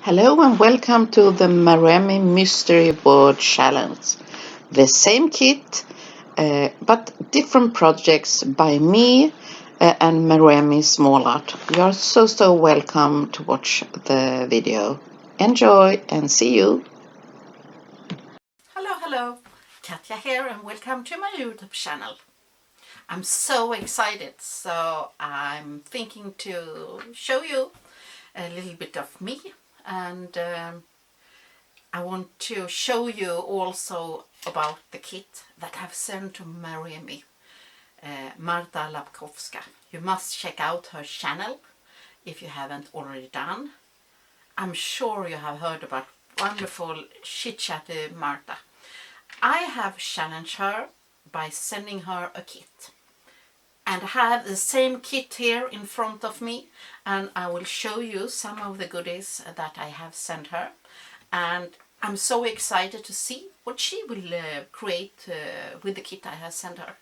Hello and welcome to the Maremi Mystery Board Challenge. The same kit, but different projects by me and Maremi Small Art. You are so welcome to watch the video. Enjoy and see you. Hello, Katja here and welcome to my YouTube channel. I'm so excited, so I'm thinking to show you a little bit of me, and I want to show you also about the kit that I've sent to Maremi, Marta. You must check out her channel if you haven't already done. I'm sure you have heard about wonderful chit-chatty Marta. I have challenged her by sending her a kit, and I have the same kit here in front of me, and I will show you some of the goodies that I have sent her, and I'm so excited to see what she will create with the kit I have sent her.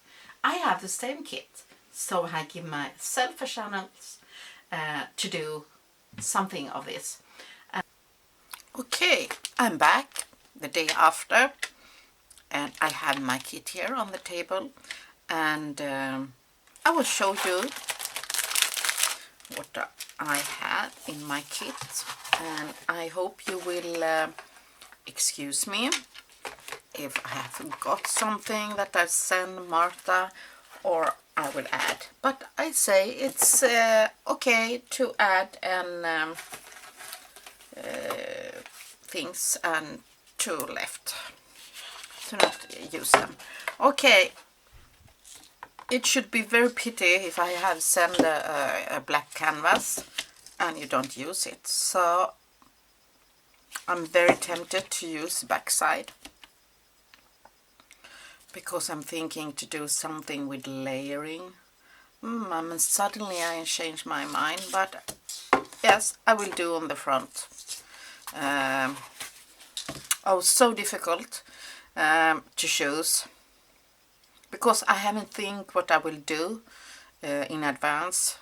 I have the same kit, so I give myself a chance to do something of this. Okay, I'm back the day after, and I have my kit here on the table, and I will show you what I have in my kit, and I hope you will excuse me if I have forgot something that I sent Marta, or I will add. But I say it's okay to add and things and to left to not use them. Okay, it should be very pity if I have sent a black canvas and you don't use it, so I'm very tempted to use the back side because I'm thinking to do something with layering. Suddenly I changed my mind, but yes, I will do on the front. Oh, so difficult to choose because I haven't think what I will do in advance.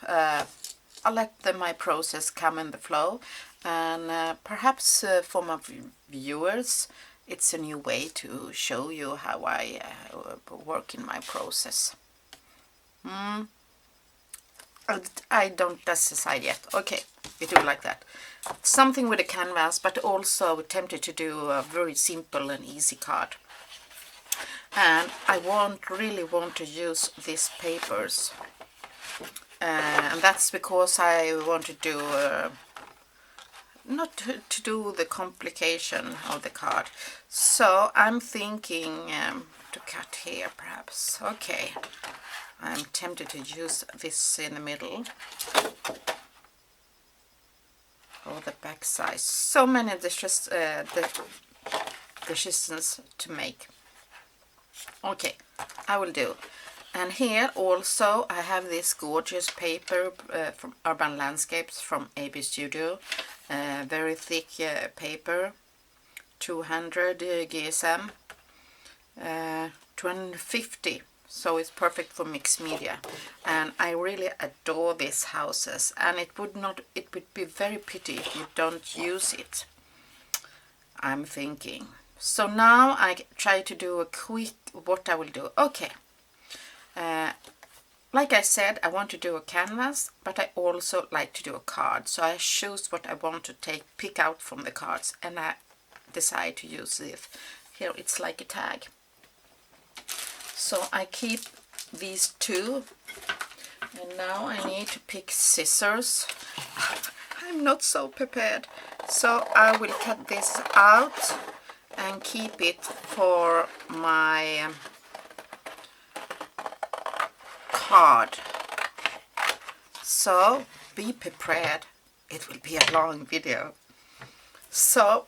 I'll let my process come in the flow, and perhaps for my viewers it's a new way to show you how I work in my process. I don't decide yet. Okay, we do like that. Something with a canvas, but also tempted to do a very simple and easy card. And I really want to use these papers. And that's because I want to do, not to do the complication of the card. So I'm thinking to cut here perhaps. Okay. I'm tempted to use this in the middle. Oh, the back side. So many decisions to make. Okay, I will do. And here also I have this gorgeous paper from Urban Landscapes from AB Studio. Very thick paper, 200 GSM, 250. So it's perfect for mixed media, and I really adore these houses, and it would be very pity if you don't use it, I'm thinking. So now I try to do a quick what I will do. Okay, like I said, I want to do a canvas, but I also like to do a card, so I choose what I want to pick out from the cards, and I decide to use this. Here it's like a tag. So I keep these two, and now I need to pick scissors. I'm not so prepared, so I will cut this out and keep it for my card. So be prepared, it will be a long video. So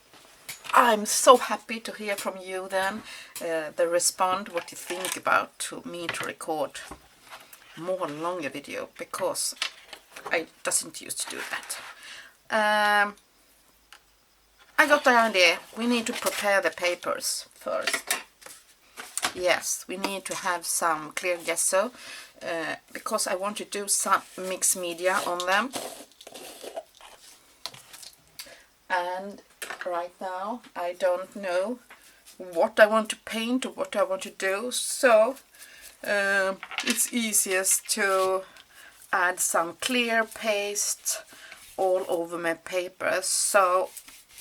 I'm so happy to hear from you then, the respond what you think about to me to record more longer video, because I doesn't used to do that. I got the idea, we need to prepare the papers first. Yes, we need to have some clear gesso, because I want to do some mixed media on them. and right now I don't know what I want to paint or what I want to do, so it's easiest to add some clear paste all over my paper. So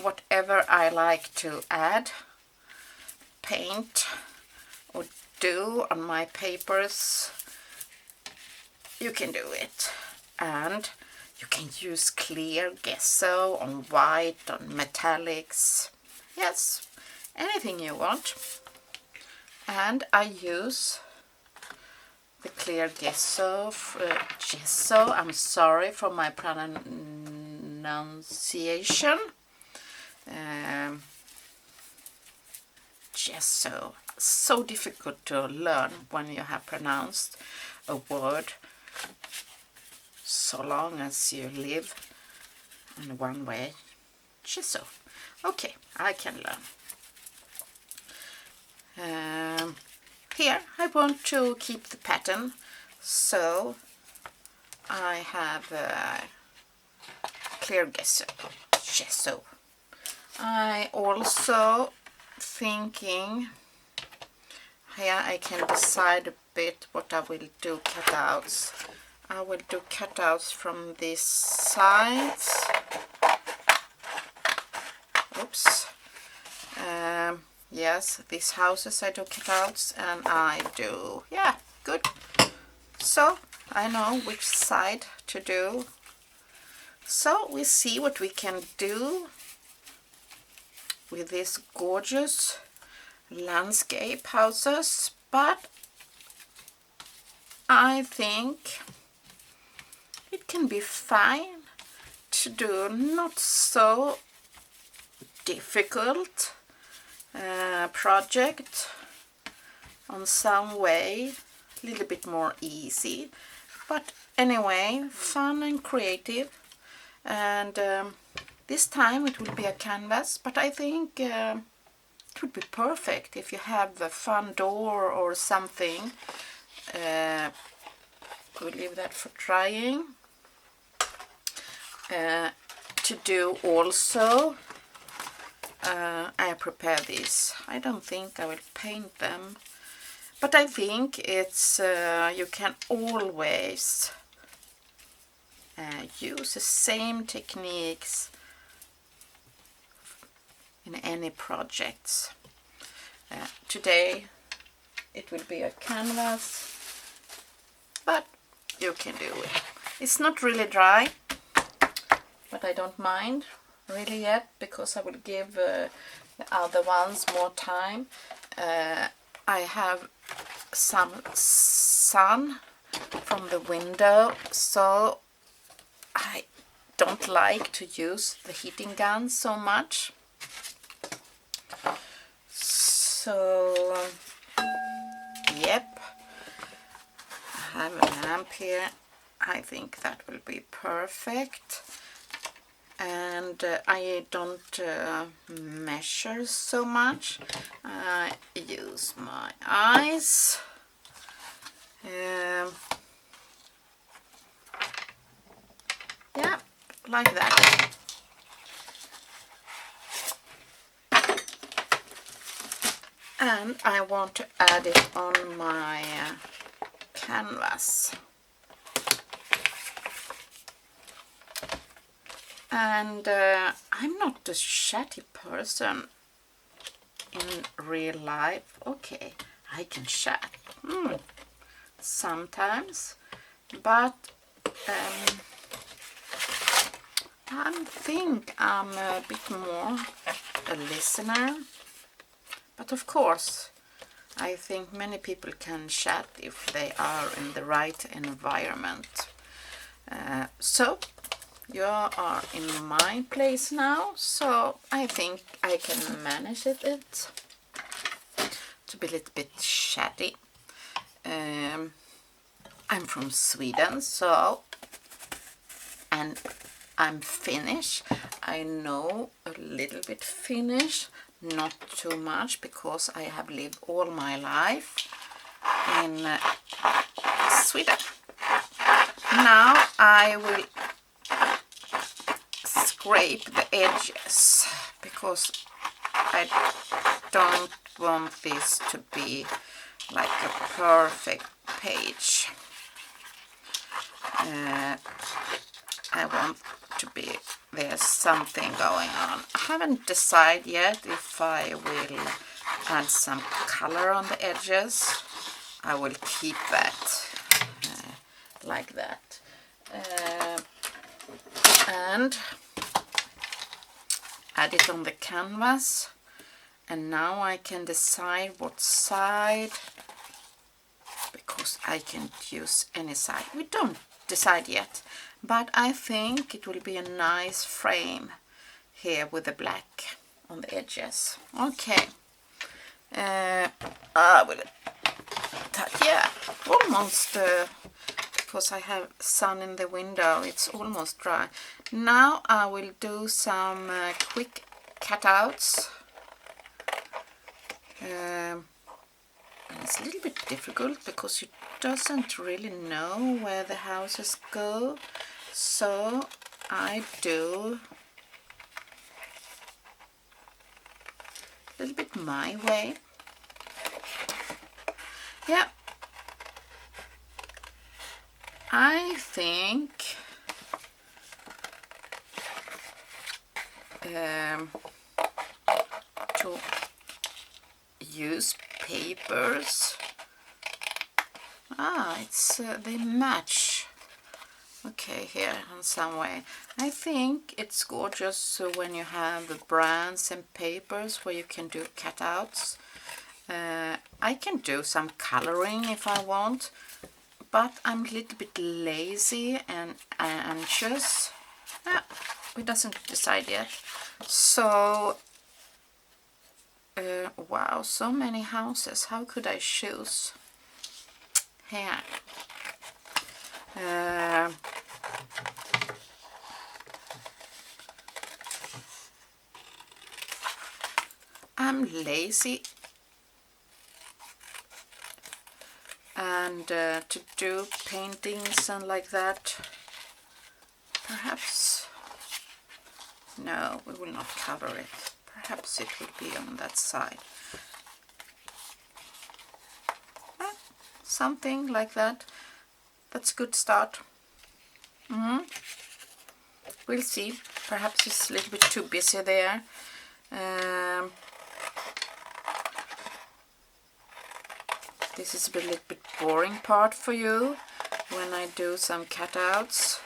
whatever I like to add, paint or do on my papers, you can do it. And you can use clear gesso on white, on metallics, yes, anything you want. And I use the clear gesso, I'm sorry for my pronunciation. Gesso, so difficult to learn when you have pronounced a word so long as you live in one way. Gesso. Okay, I can learn. Here I want to keep the pattern, so I have clear gesso. I also thinking here I can decide a bit what I will do cutouts. I will do cutouts from these sides. Oops. Yes, these houses I do cutouts, and I do, yeah, good. So I know which side to do. So we see what we can do with these gorgeous landscape houses, but I think it can be fine to do not so difficult project on some way, a little bit more easy, but anyway fun and creative. And this time it will be a canvas, but I think it would be perfect if you have a fun door or something. We'll leave that for trying. To do also, I prepare these. I don't think I will paint them, but I think it's you can always use the same techniques in any projects. Today it will be a canvas, but you can do it. It's not really dry, but I don't mind really yet, because I will give the other ones more time. I have some sun from the window, so I don't like to use the heating gun so much. So yep, I have a lamp here. I think that will be perfect. And I don't measure so much. I use my eyes. Yeah, like that. And I want to add it on my canvas. And I'm not a chatty person in real life. Okay, I can chat sometimes, but I think I'm a bit more a listener. But of course, I think many people can chat if they are in the right environment. So you are in my place now, so I think I can manage it to be a little bit chatty. I'm from Sweden, so, and I'm Finnish. I know a little bit Finnish, not too much, because I have lived all my life in Sweden. Now I will scrape the edges because I don't want this to be like a perfect page. I want to be, there's something going on. I haven't decided yet if I will add some color on the edges. I will keep that like that. And add it on the canvas. And now I can decide what side, because I can use any side. We don't decide yet, but I think it will be a nice frame here with the black on the edges. Okay, I will touch, yeah, almost, because I have sun in the window, it's almost dry. Now I will do some quick cutouts. It's a little bit difficult because you doesn't really know where the houses go, so I do a little bit my way. Yeah, I think to use papers. It's they match. Okay, here in some way. I think it's gorgeous when you have the brands and papers where you can do cutouts. I can do some coloring if I want, but I'm a little bit lazy and anxious. We doesn't decide yet. So wow, so many houses. How could I choose? Here. I'm lazy, and to do paintings and like that, perhaps, no, we will not cover it. Perhaps it will be on that side. Something like that. That's a good start. We'll see. Perhaps it's a little bit too busy there. This is a little bit boring part for you when I do some cutouts.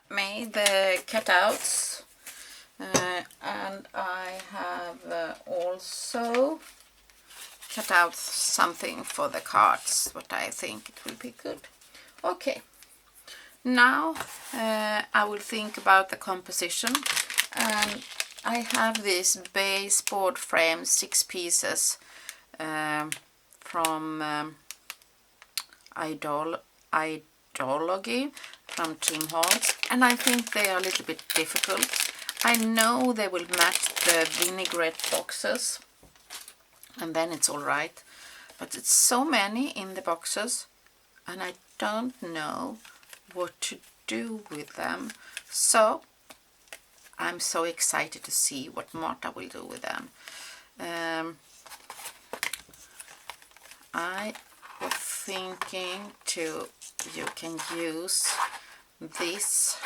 Made the cutouts, and I have also cut out something for the cards, what I think it will be good. Okay, now I will think about the composition, and I have this baseboard frame, 6 pieces from Ideology from Tim Holtz, and I think they are a little bit difficult. I know they will match the vinaigrette boxes, and then it's all right, but it's so many in the boxes, and I don't know what to do with them. So I'm so excited to see what Marta will do with them. I was thinking you can use this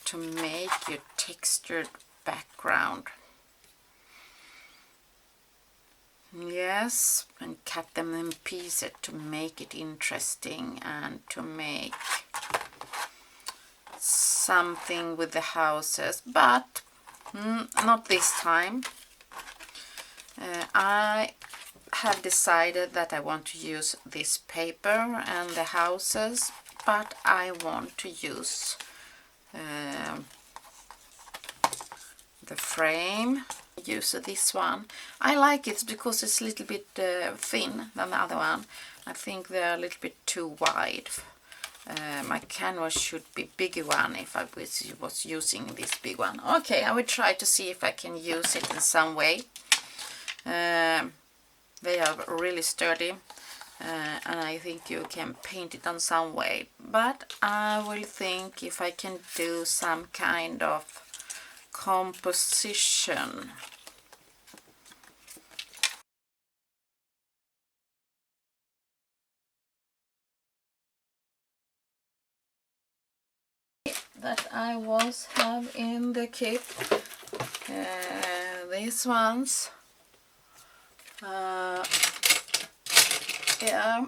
to to make your textured background. Yes, and cut them in pieces to make it interesting and to make something with the houses, but not this time. I have decided that I want to use this paper and the houses, but I want to use the frame. Use this one. I like it because it's a little bit thin than the other one. I think they're a little bit too wide. My canvas should be bigger one if I was using this big one. Okay, I will try to see if I can use it in some way. They are really sturdy, and I think you can paint it on some way. But I will think if I can do some kind of composition. That I was have in the kit. These ones. Yeah.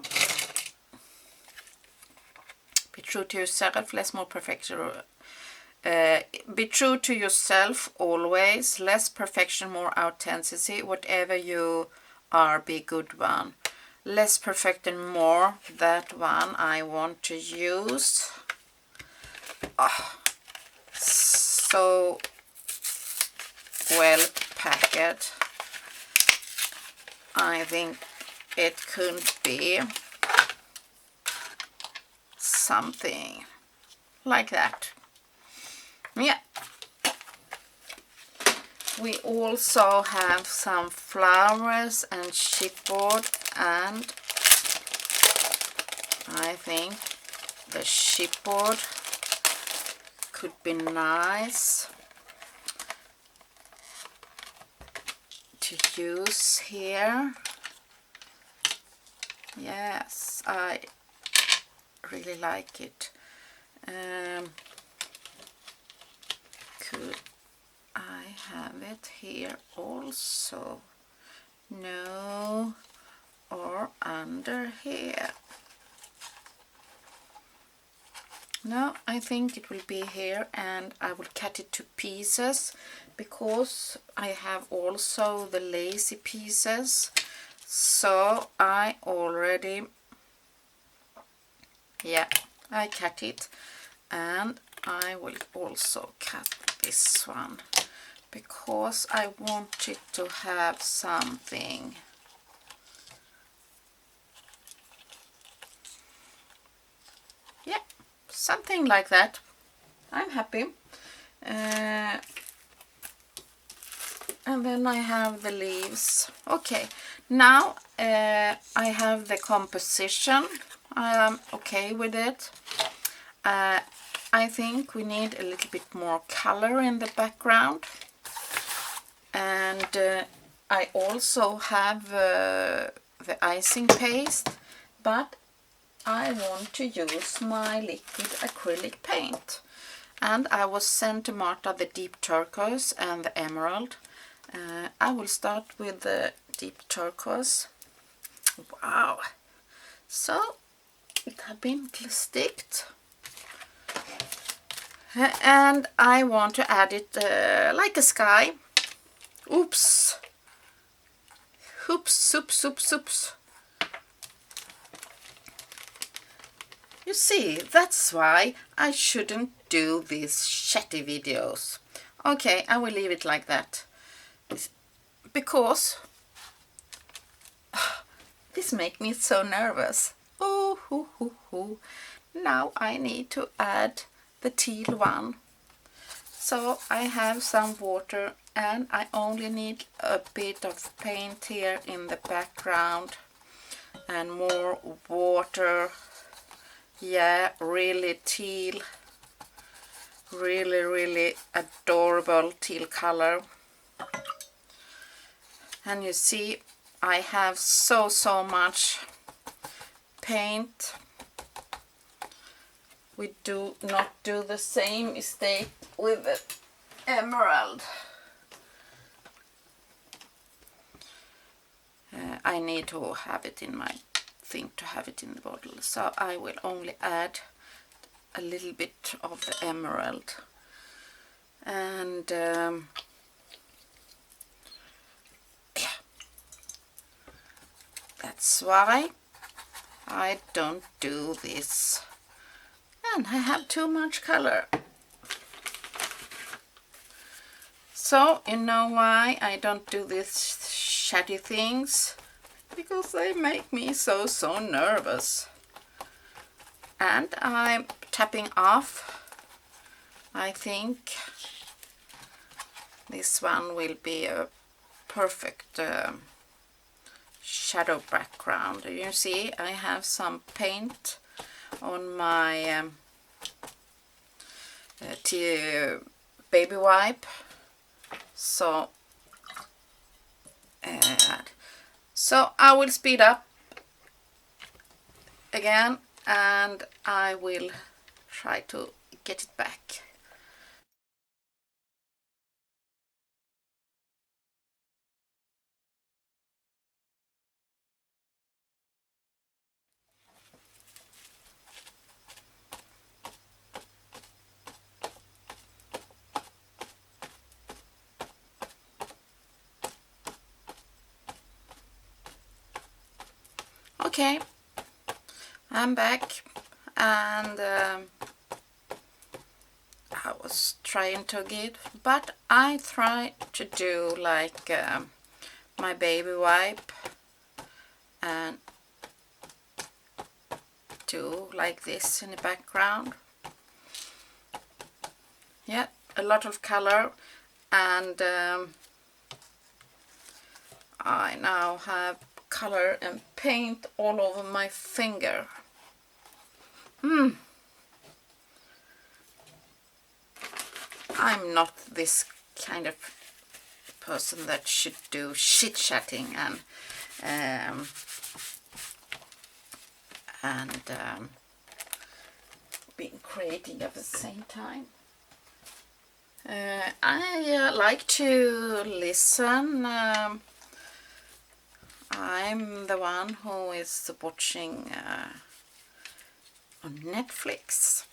Be true to yourself, less more perfection. Be true to yourself always, less perfection, more authenticity. Whatever you are, be good one. Less perfect and more, that one I want to use. So well packed. I think it could be something like that. Yeah. We also have some flowers and chipboard, and I think the chipboard could be nice to use here. Yes, I really like it. Could I have it here also? No, or under here? No, I think it will be here, and I will cut it to pieces because I have also the lacy pieces. So I already, yeah, I cut it, and I will also cut this one because I want it to have something. Yeah, something like that. I'm happy. And then I have the leaves. Okay, now I have the composition. I am okay with it. I think we need a little bit more color in the background. And I also have the icing paste, but I want to use my liquid acrylic paint. And I was sent to Marta the deep turquoise and the emerald. I will start with the deep turquoise. Wow! So it has been sticked. And I want to add it like a sky. Oops! Oops, oops, oops, oops. You see, that's why I shouldn't do these chatty videos. Okay, I will leave it like that. Because this makes me so nervous. Oh, hoo, hoo, hoo. Now I need to add the teal one. So I have some water, and I only need a bit of paint here in the background and more water. Yeah, really teal. Really, really adorable teal color. And you see, I have so much paint we do not do the same mistake with the emerald. I need to have it in my thing to have it in the bottle, so I will only add a little bit of the emerald, and yeah, that's why I don't do this, and I have too much color. So you know why I don't do these shady things? Because they make me so nervous. And I'm tapping off. I think this one will be a perfect shadow background. You see, I have some paint on my baby wipe, so I will speed up again, and I will try to get it back. Okay, I'm back, and I was trying to get, but I try to do like my baby wipe and do like this in the background. Yeah, a lot of color, and I now have color and paint all over my finger. I'm not this kind of person that should do chit-chatting and being creative at the same time. I like to listen. I'm the one who is watching on Netflix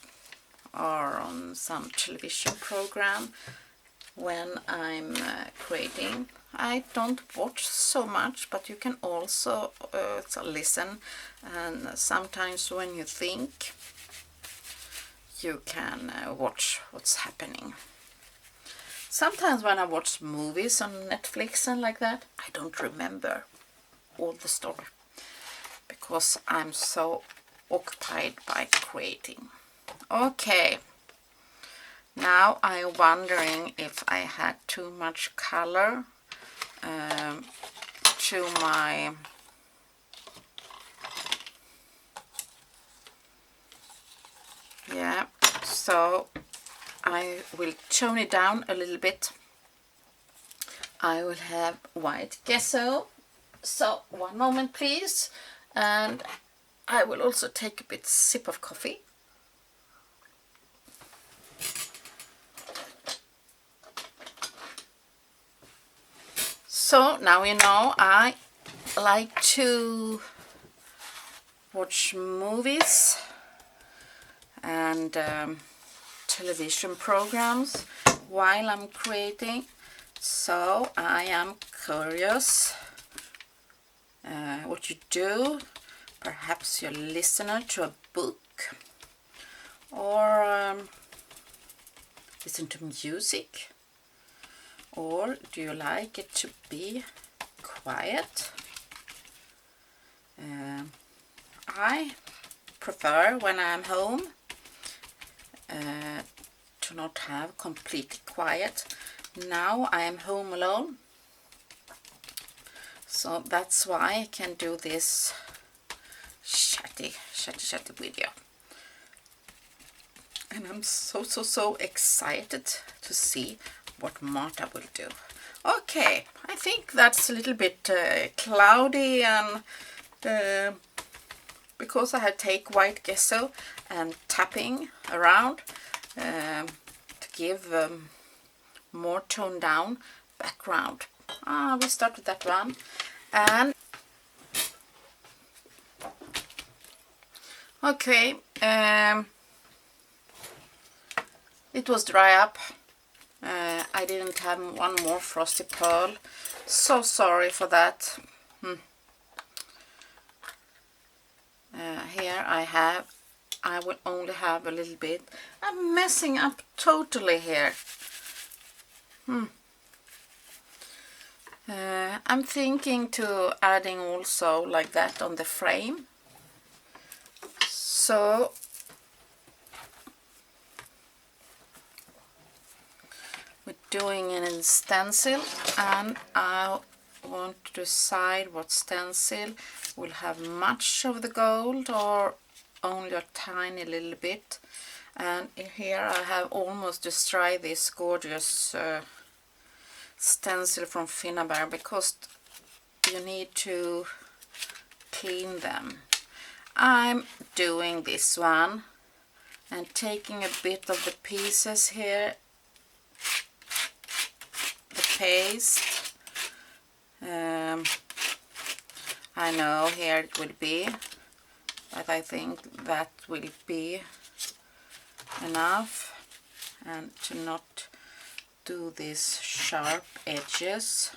or on some television program when I'm creating. I don't watch so much, but you can also listen, and sometimes when you think, you can watch what's happening. Sometimes when I watch movies on Netflix and like that, I don't remember all the story because I'm so occupied by creating. Okay, now I'm wondering if I had too much color to my so I will tone it down a little bit. I will have white gesso. So one moment please, and I will also take a bit sip of coffee. So now you know I like to watch movies and television programs while I'm creating, so I am curious what you do. Perhaps you're a listener to a book, or listen to music, or do you like it to be quiet? I prefer when I'm home to not have completely quiet. Now I am home alone, so that's why I can do this chatty video, and I'm so excited to see what Marta will do. Okay, I think that's a little bit cloudy and because I had take white gesso and tapping around to give more toned down background. We started that one, and okay, it was dry up. I didn't have one more frosty pearl, so sorry for that. Here I will only have a little bit. I'm messing up totally here. I'm thinking to adding also like that on the frame. So we're doing it in stencil, and I want to decide what stencil will have much of the gold or only a tiny little bit. And here I have almost destroyed this gorgeous stencil from Finalizing, because you need to clean them. I'm doing this one and taking a bit of the pieces here, the paste. I know here it will be, but I think that will be enough, and to not do these sharp edges.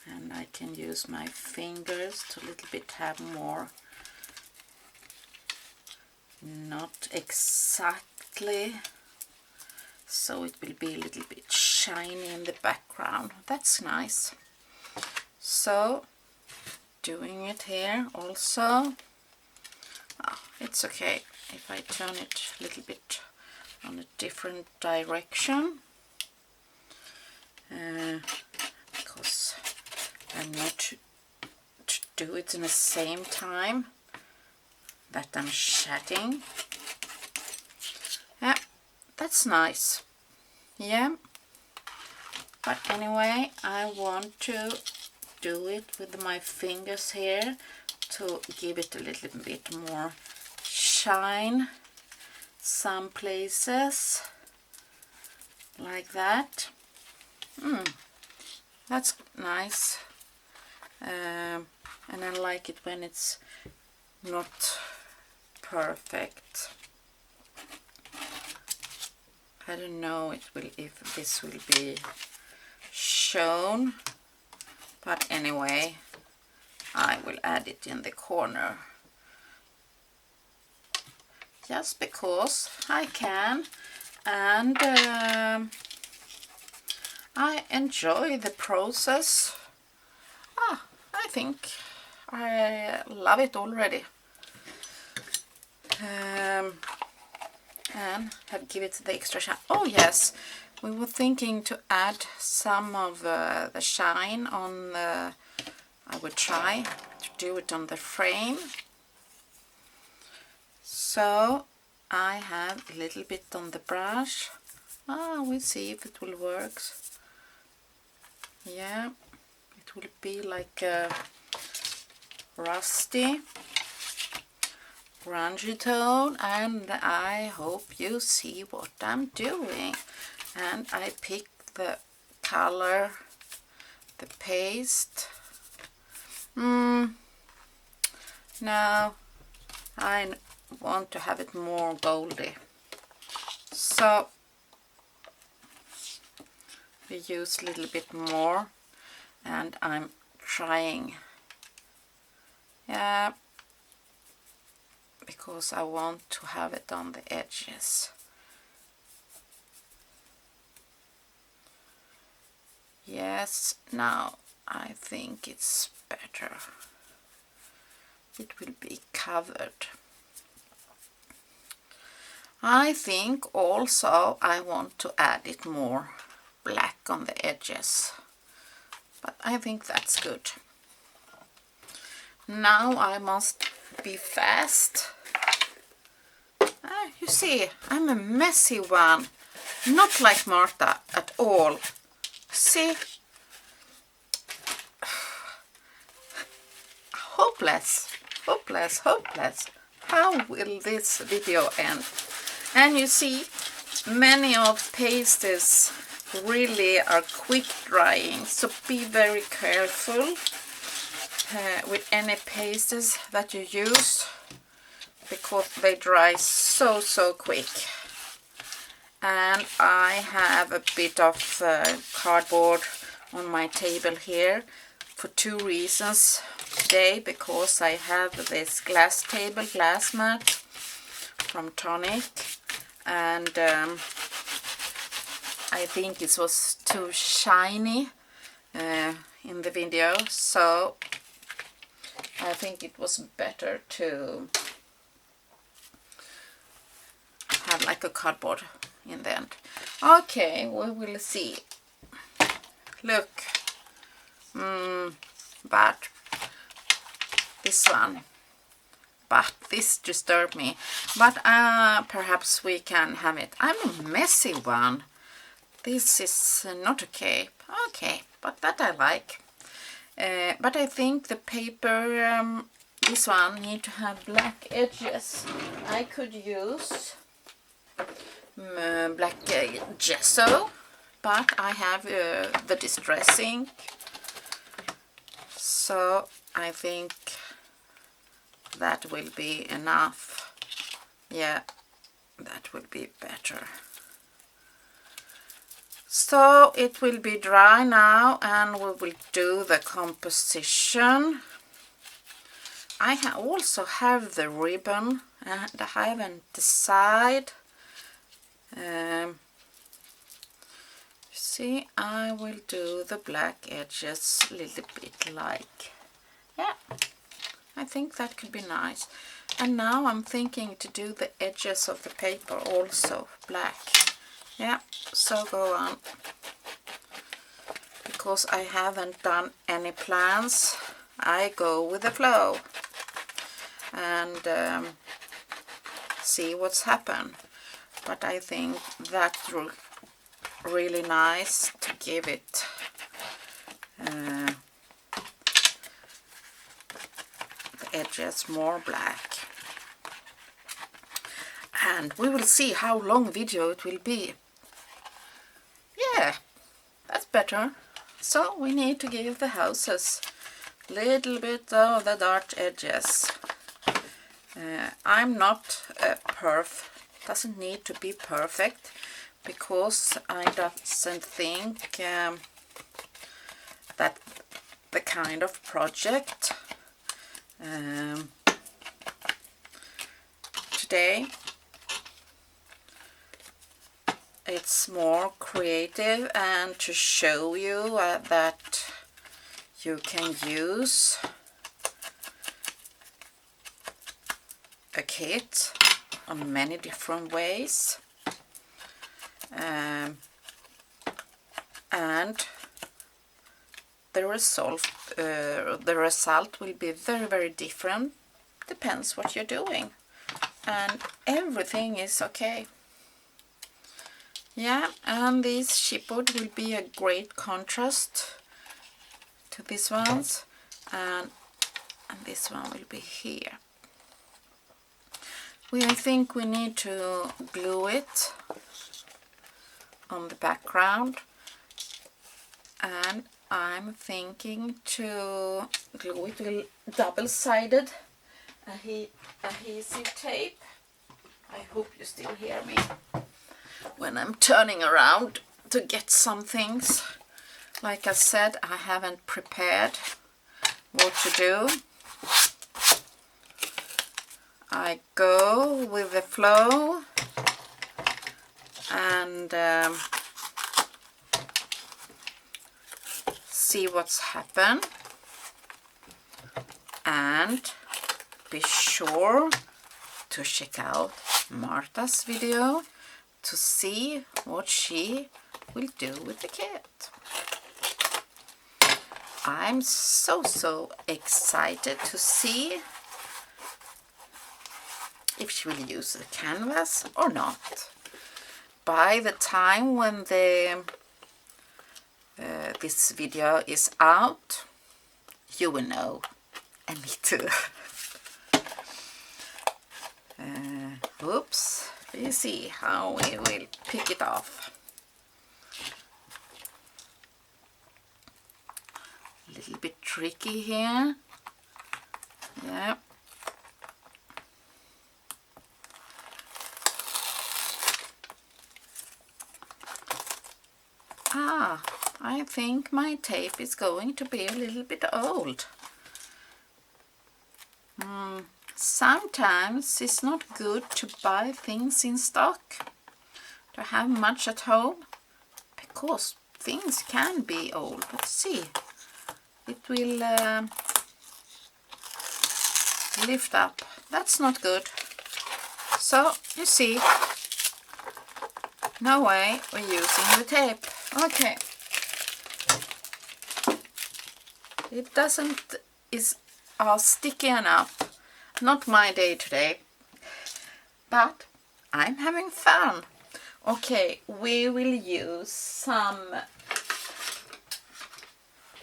And I can use my fingers to a little bit have more, not exactly, so it will be a little bit shiny in the background. That's nice. So doing it here also. It's okay if I turn it a little bit on a different direction, because I'm not to do it in the same time that I'm chatting. Yeah, that's nice. Yeah, but anyway, I want to do it with my fingers here to give it a little bit more shine. Some places like that. That's nice. And I like it when it's not perfect. I don't know if this will be shown, but anyway, I will add it in the corner, just because I can, and I enjoy the process. I think I love it already, and have give it the extra shine. Oh yes, we were thinking to add some of the shine on the, I would try to do it on the frame. So I have a little bit on the brush. We'll see if it will work. Yeah, it will be like a rusty, grungy tone, and I hope you see what I'm doing. And I pick the color, the paste. Now I want to have it more goldy, so we use a little bit more, and I'm trying, yeah, because I want to have it on the edges. Yes, now I think it's better. It will be covered. I think also I want to add it more black on the edges, but I think that's good. Now I must be fast. You see, I'm a messy one, not like Marta at all. See? Hopeless. hopeless, hopeless. How will this video end? And you see, many of pastes really are quick drying, so be very careful with any pastes that you use, because they dry so quick. And I have a bit of cardboard on my table here for two reasons today, because I have this glass mat from Tonic, and I think it was too shiny in the video, so I think it was better to have like a cardboard in the end. Okay, we will see. Look, but this one, but this disturbed me. But perhaps we can have it. I'm a messy one. This is not okay. Okay, but that I like. But I think the paper, this one, need to have black edges. I could use black gesso, but I have the distressing, so I think that will be enough. Yeah, that will be better. So it will be dry now, and we will do the composition. I also have the ribbon, and I haven't decided. See, I will do the black edges a little bit like, yeah, I think that could be nice. And now I'm thinking to do the edges of the paper also black. Yeah, so go on, because I haven't done any plans. I go with the flow and see what's happened. But I think that's really nice to give it the edges more black. And we will see how long video it will be. Yeah, that's better. So we need to give the houses a little bit of the dark edges. I'm not doesn't need to be perfect, because I doesn't think that the kind of project today, it's more creative and to show you that you can use a kit on many different ways, and the result will be very different. Depends what you're doing, and everything is okay. Yeah, and this chipboard will be a great contrast to these ones, and this one will be here. I think we need to glue it on the background, and I'm thinking to glue it with double-sided adhesive tape. I hope you still hear me when I'm turning around to get some things. Like I said, I haven't prepared what to do. I go with the flow and see what's happened, and be sure to check out Marta's video to see what she will do with the kit. I'm so excited to see if she will use the canvas or not. By the time when this video is out, you will know, and me too. Oops, we see how we will pick it off. A little bit tricky here. Yeah. I think my tape is going to be a little bit old. Sometimes it's not good to buy things in stock, to have much at home, because things can be old. Let's see, it will lift up. That's not good. So you see, no way we're using the tape. Okay, it doesn't are sticky enough. Not my day today, but I'm having fun. Okay, we will use some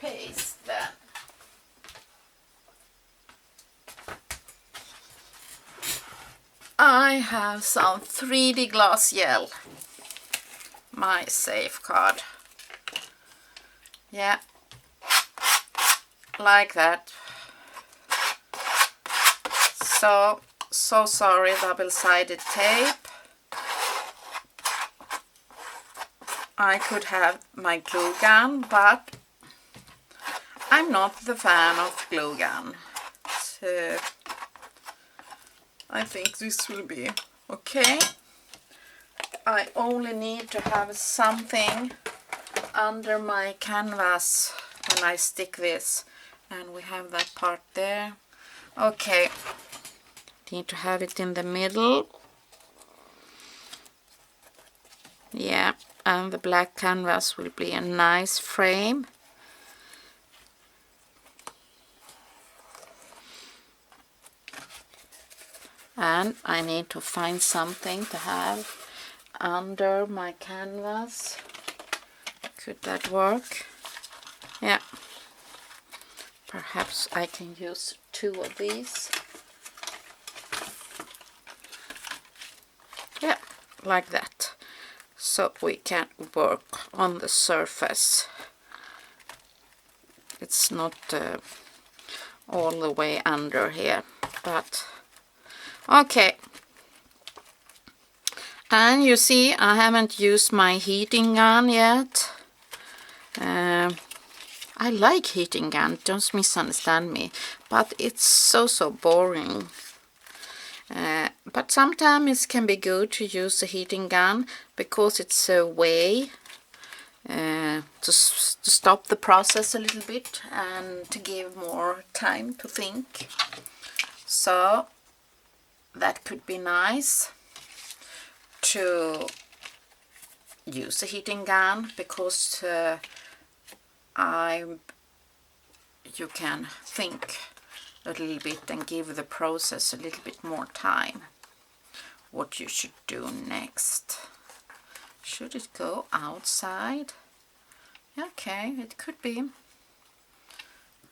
paste then. I have some 3D glass gel, my safeguard. Yeah, like that. So sorry, double-sided tape. I could have my glue gun, but I'm not the fan of glue gun. So I think this will be okay. I only need to have something under my canvas when I stick this, and we have that part there. Okay, need to have it in the middle. Yeah, and the black canvas will be a nice frame. And I need to find something to have under my canvas. Could that work? Yeah. Perhaps I can use 2 of these. Yeah, like that. So we can work on the surface. It's not all the way under here, but okay. And you see, I haven't used my heating gun yet. I like heating gun, don't misunderstand me, but it's so boring. But sometimes it can be good to use a heating gun, because it's a way to stop the process a little bit and to give more time to think. So that could be nice to use a heating gun, because you can think a little bit and give the process a little bit more time. What you should do next. Should it go outside? Okay, it could be a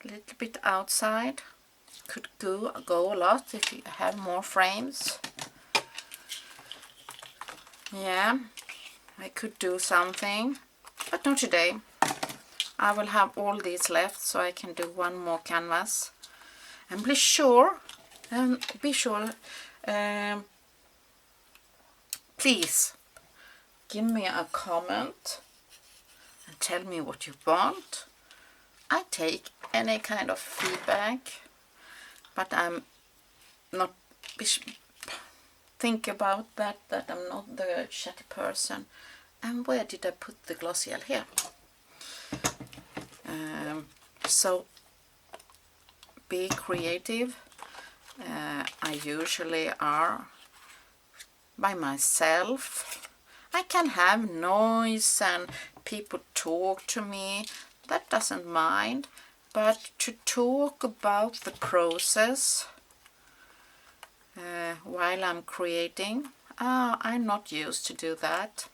little bit outside. Could go a lot if you have more frames. Yeah, I could do something, but not today. I will have all these left, so I can do one more canvas. And be sure, please give me a comment and tell me what you want. I take any kind of feedback, but I'm not think about that I'm not the chatty person. And where did I put the gloss gel? Here. So be creative. I usually are by myself. I can have noise and people talk to me. That doesn't mind. But to talk about the process while I'm creating, I'm not used to do that.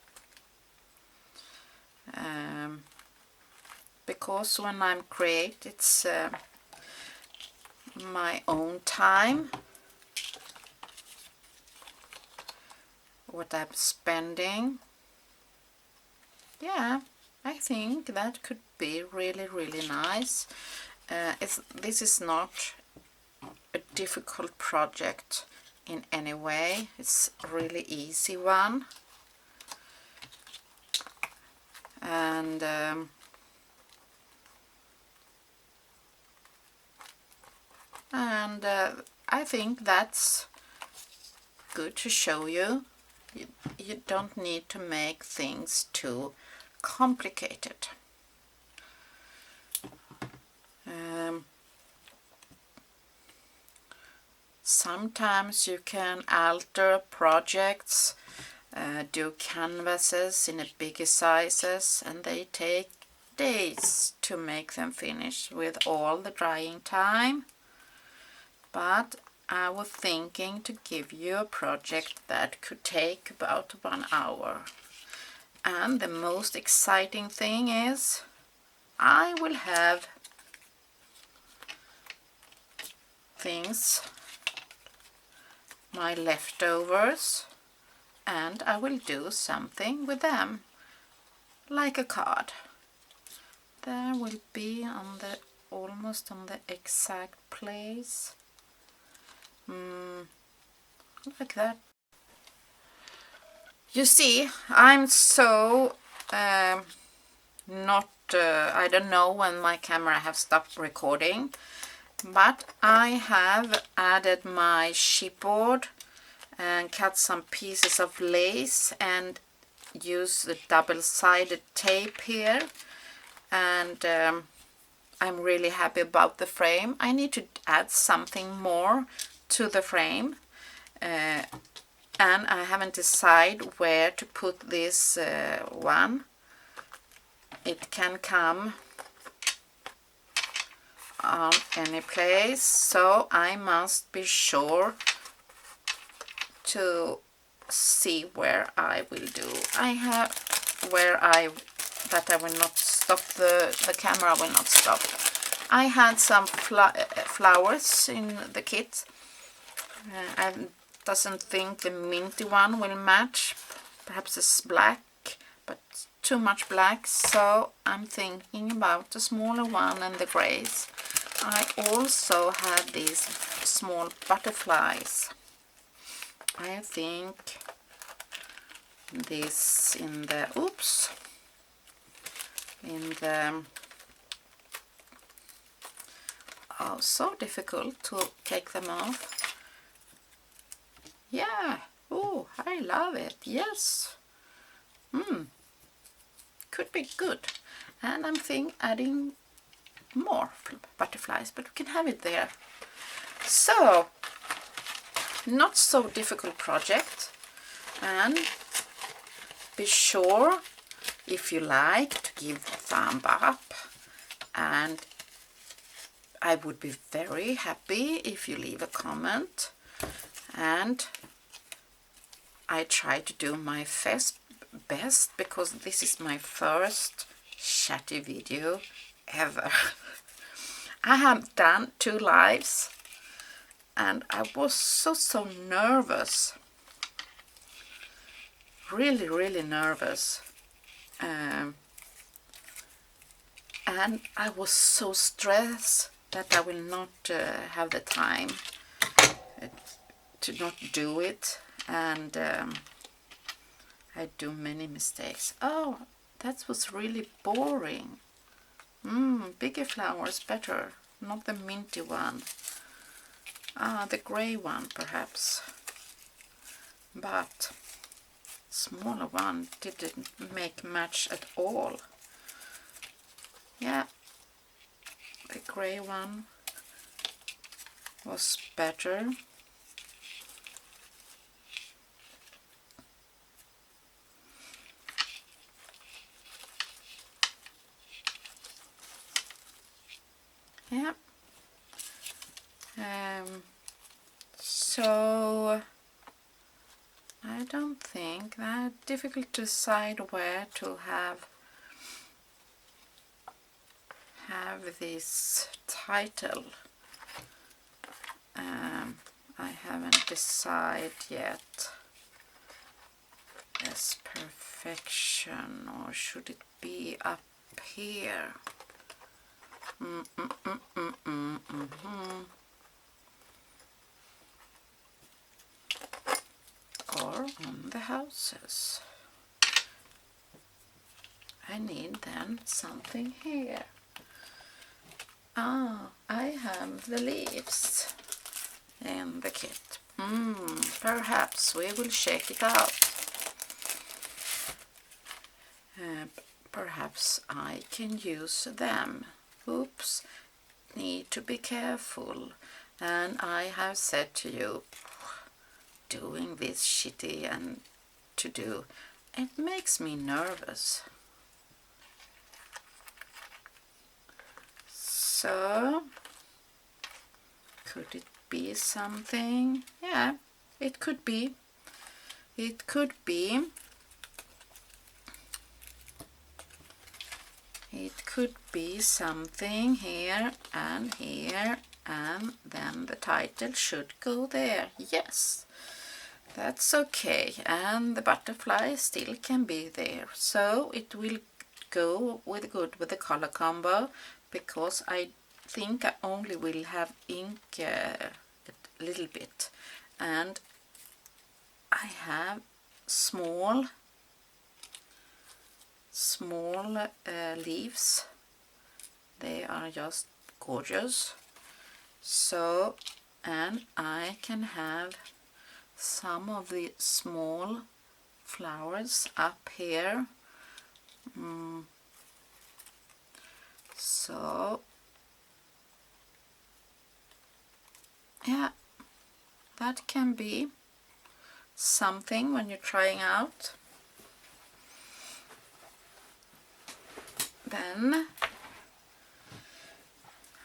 Because when I'm create, it's my own time. what I'm spending. Yeah, I think that could be really, really nice. This is not a difficult project in any way. It's a really easy one. And I think that's good to show you. You don't need to make things too complicated. Sometimes you can alter projects, do canvases in a bigger sizes, and they take days to make them finish with all the drying time. But I was thinking to give you a project that could take about 1 hour. And the most exciting thing is I will have things, my leftovers, and I will do something with them, like a card. There will be on the almost on the exact place, like that. You see, I'm so not. I don't know when my camera have stopped recording, but I have added my chipboard and cut some pieces of lace and use the double-sided tape here, and I'm really happy about the frame. I need to add something more to the frame, and I haven't decided where to put this one. It can come on any place, so I must be sure to see where I will do. I have that I will not stop, the camera will not stop. I had some flowers in the kit. I doesn't think the minty one will match. Perhaps it's black, but too much black, so I'm thinking about the smaller one and the grays. I also have these small butterflies. I think this in the oh, so difficult to take them off. Yeah, oh, I love it. Yes, could be good. And I'm thinking adding more butterflies, but we can have it there. So, not so difficult project, and be sure, if you like, to give a thumb up, and I would be very happy if you leave a comment. And I try to do my best, because this is my first chatty video ever. I have done 2 lives, and I was so nervous, really nervous, and I was so stressed that I will not have the time to not do it, and I do many mistakes. Oh, that was really boring. Bigger flowers better, not the minty one. The gray one perhaps, but smaller one didn't make much at all. Yeah, the gray one was better. Yeah. So I don't think that difficult to decide where to have this title. I haven't decided yet. Yes, perfection, or should it be up here? Or on the houses. I need then something here. Ah, I have the leaves in the kit. Perhaps we will check it out. Perhaps I can use them. Oops, need to be careful. And I have said to you, doing this shitty and to do, it makes me nervous. So, could it be something? Yeah, it could be. It could be. It could be something here, and then the title should go there. Yes, that's okay. And the butterfly still can be there. So it will go good with the color combo, because I think I only will have ink a little bit. And I have small leaves. They are just gorgeous. So, and I can have some of the small flowers up here. So, yeah, that can be something when you're trying out. Then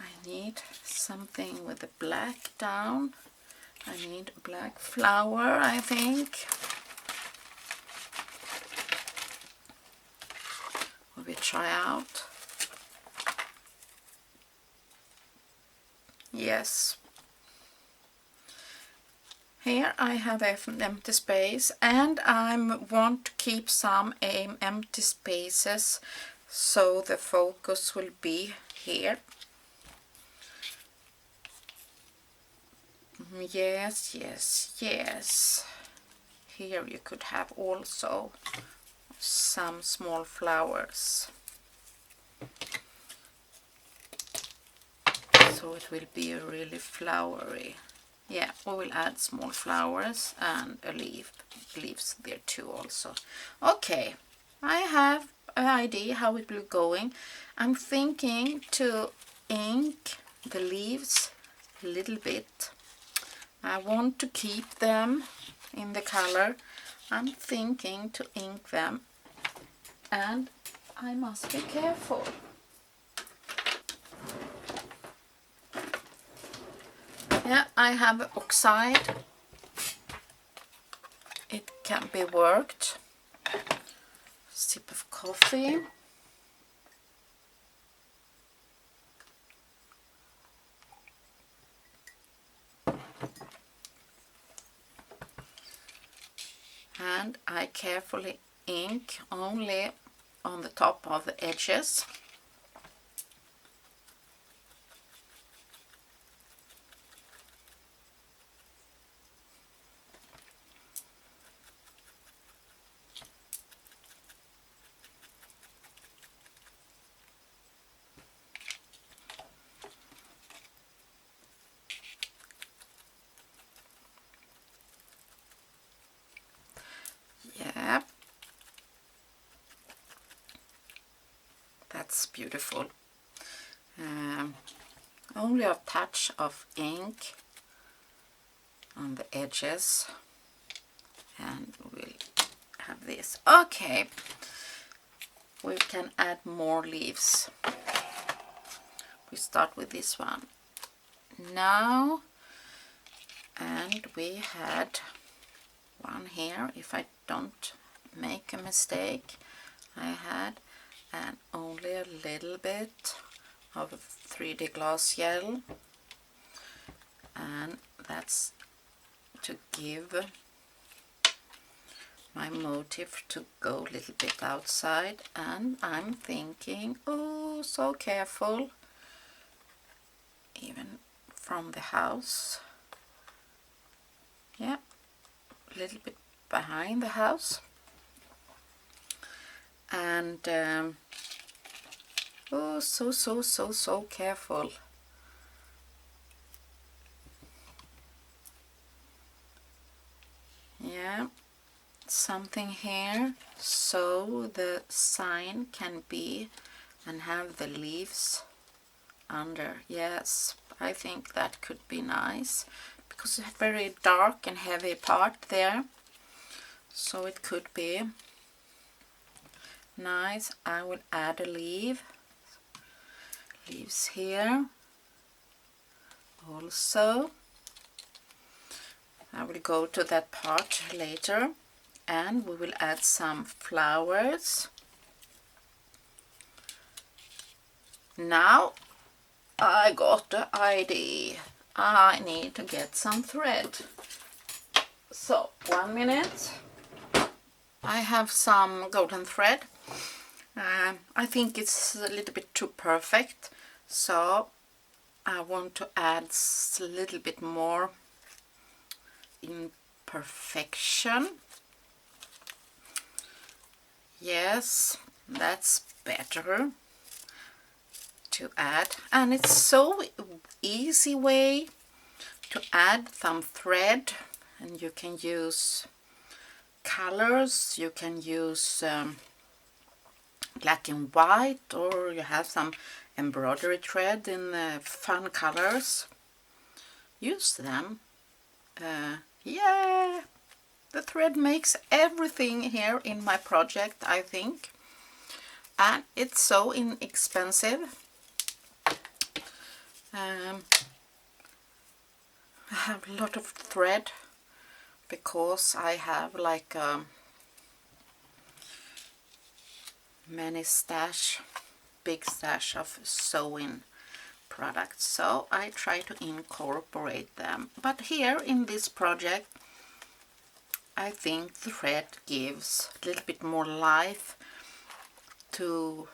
I need something with the black down. I need a black flower, I think. Will we try out? Yes. Here I have an empty space, and I want to keep some empty spaces, so the focus will be here. Yes, yes, yes. Here you could have also some small flowers. So it will be really flowery. Yeah, we will add small flowers and a leaves there too also. Okay, I have an idea how it will going. I'm thinking to ink the leaves a little bit. I want to keep them in the color. I'm thinking to ink them, and I must be careful. Yeah, I have oxide. It can be worked. Sip of coffee. And I carefully ink only on the top of the edges. Yeah, that's beautiful. Only a touch of ink on the edges, and we'll have this. Okay, we can add more leaves. We start with this one now, and we had one here, if I don't make a mistake. I had and only a little bit of 3D gloss gel, and that's to give my motive to go a little bit outside, and I'm thinking, oh, so careful, even from the house. Yeah, a little bit behind the house. And oh, so careful. Yeah, something here so the sign can be and have the leaves under. Yes, I think that could be nice because it's a very dark and heavy part there, so it could be nice. I will add a leaves here also. I will go to that part later, and we will add some flowers. Now I got the idea. I need to get some thread. So 1 minute. I have some golden thread. I think it's a little bit too perfect, so I want to add a little bit more imperfection. Yes, that's better to add, and it's so easy way to add some thread, and you can use colors, you can use black and white, or you have some embroidery thread in fun colors. Use them. Yeah, the thread makes everything here in my project, I think, and it's so inexpensive. I have a lot of thread because I have like many big stash of sewing products, so I try to incorporate them. But here in this project, I think the thread gives a little bit more life to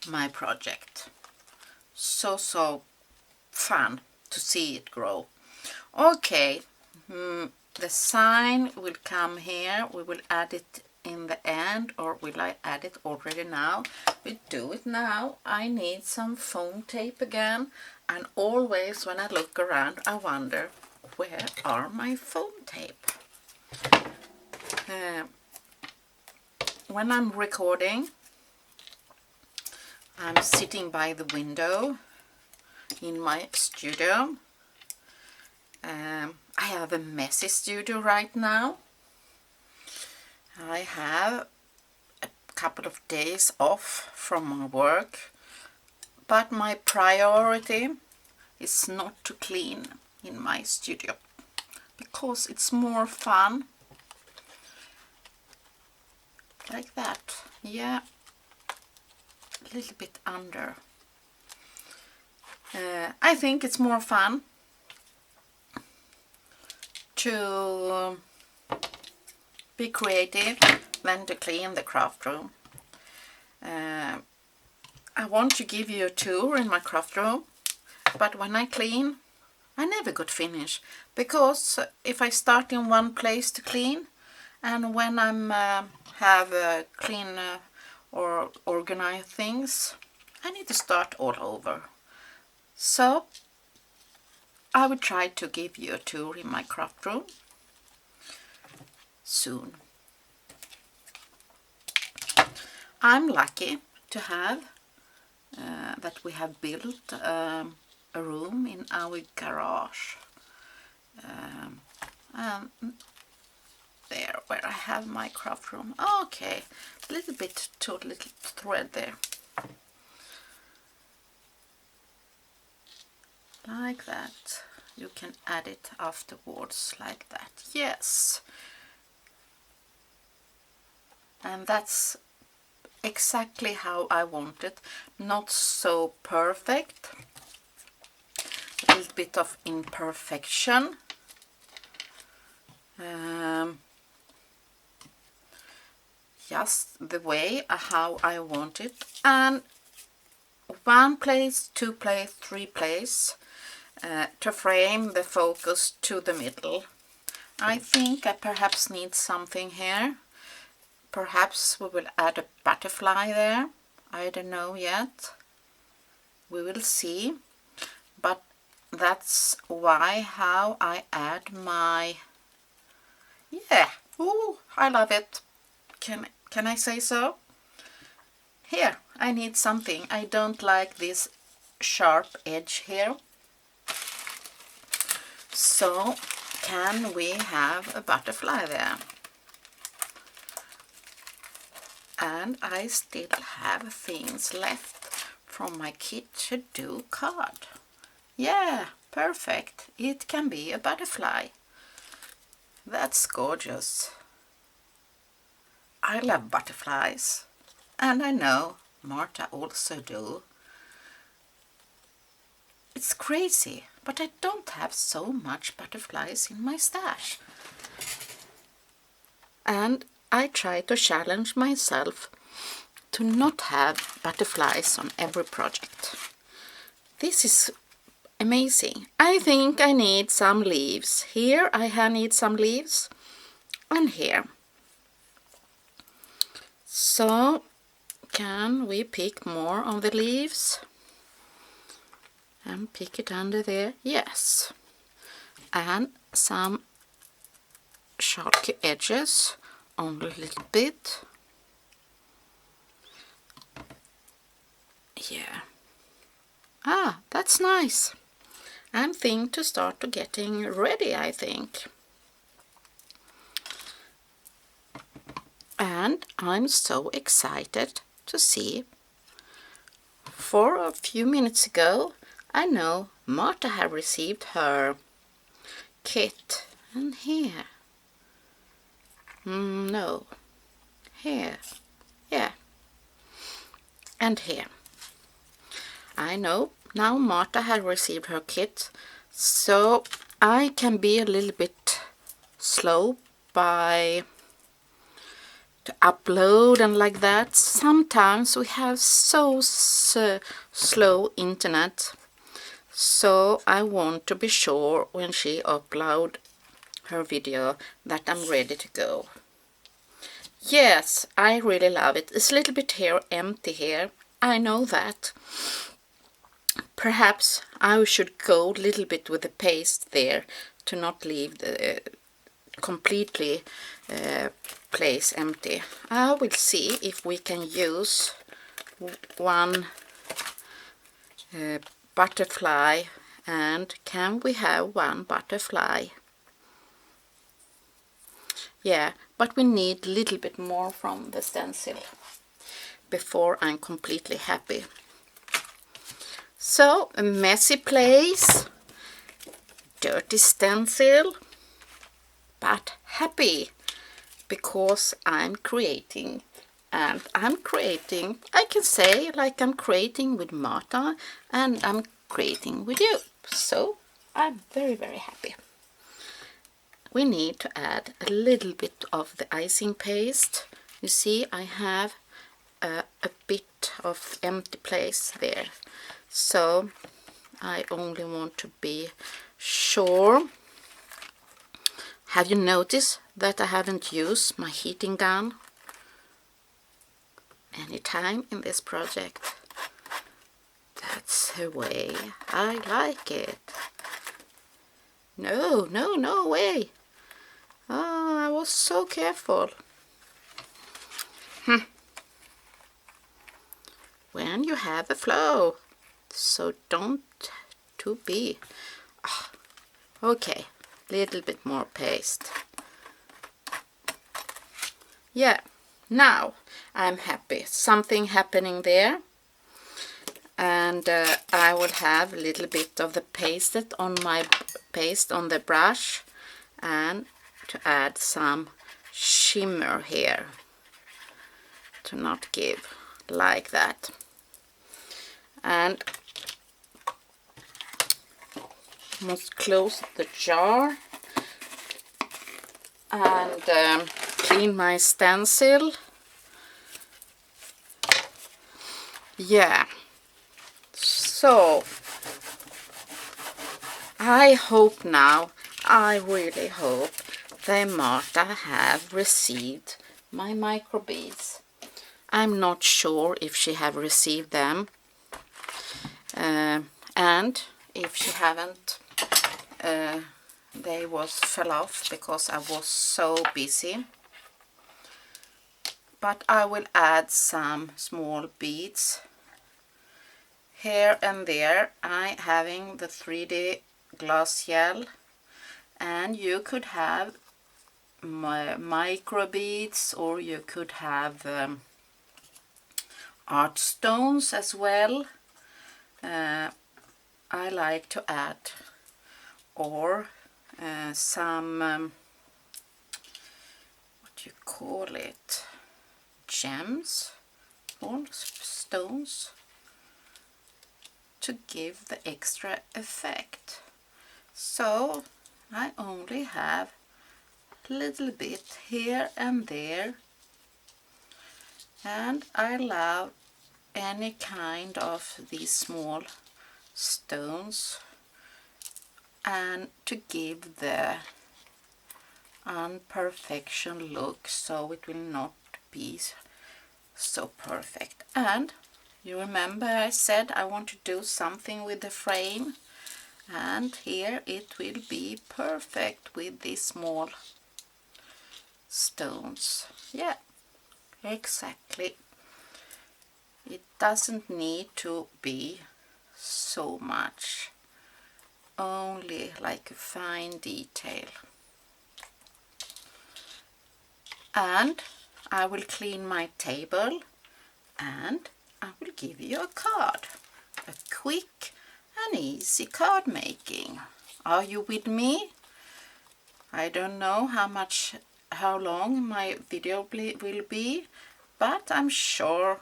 my project. So fun to see it grow. Okay, the sign will come here. We will add it in the end, or will I add it already now? We do it now. I need some foam tape again, and always when I look around I wonder, where are my foam tape? When I'm recording, I'm sitting by the window in my studio. I have a messy studio right now. I have a couple of days off from my work, but my priority is not to clean in my studio because it's more fun. Like that. Yeah, a little bit under. I think it's more fun to be creative than to clean the craft room. I want to give you a tour in my craft room, but when I clean, I never could finish, because if I start in one place to clean, and when I'm have clean or organize things, I need to start all over. So I will try to give you a tour in my craft room soon. I'm lucky to have that we have built a room in our garage. And there where I have my craft room. Okay, a little bit too little thread there. Like that. You can add it afterwards like that. Yes. And that's exactly how I want it. Not so perfect. A little bit of imperfection. just the way how I want it, and 1 place, 2 place, 3 place to frame the focus to the middle. I think I perhaps need something here. Perhaps we will add a butterfly there. I don't know yet. We will see. But that's how I add my... Yeah, ooh, I love it. Can I say so? Here, I need something. I don't like this sharp edge here. So, can we have a butterfly there? And I still have things left from my kit to do card. Yeah, perfect. It can be a butterfly. That's gorgeous. I love butterflies. And I know Marta also do. It's crazy, but I don't have so much butterflies in my stash. And I try to challenge myself to not have butterflies on every project. This is amazing. I think I need some leaves. Here I need some leaves, and here. So, can we pick more of the leaves? And pick it under there? Yes. And some sharp edges on a little bit. Yeah. Ah, that's nice. And thing to start to getting ready, I think. And I'm so excited to see. For a few minutes ago, I know Marta have received her kit. And here. No. Here. Yeah. And here. I know now Marta has received her kit, so I can be a little bit slow to upload and like that. Sometimes we have so slow internet, so I want to be sure when she upload her video that I'm ready to go. Yes, I really love it. It's a little bit here empty here. I know that. Perhaps I should go a little bit with the paste there to not leave the completely place empty. I will see if we can use one butterfly, and can we have one butterfly? Yeah, but we need a little bit more from the stencil before I'm completely happy. So, a messy place, dirty stencil, but happy because I'm creating. And I'm creating, I can say, like I'm creating with Marta and I'm creating with you. So, I'm very, very happy. We need to add a little bit of the icing paste. You see, I have a bit of empty place there. So I only want to be sure. Have you noticed that I haven't used my heating gun any time in this project? That's the way I like it. No way. Oh, I was so careful. When you have a flow, so don't to be. Okay, little bit more paste. Yeah, now I'm happy. Something happening there. And I will have a little bit of the paste on the brush, and to add some shimmer here, to not give like that. And must close the jar and clean my stencil yeah, so I hope now, I really hope that Marta have received my microbeads. I'm not sure if she have received them, and if she haven't, they fell off because I was so busy. But I will add some small beads here and there. I having the 3D glass gel, and you could have micro beads, or you could have art stones as well. I like to add, or some what do you call it, gems or stones, to give the extra effect. So I only have a little bit here and there, and I love any kind of these small stones, and to give the imperfection look, so it will not be so perfect. And you remember I said I want to do something with the frame, and here it will be perfect with these small stones. Yeah, exactly. It doesn't need to be so much, only like a fine detail. And I will clean my table, and I will give you a card, a quick and easy card making. Are you with me? I don't know how long my video will be, but I'm sure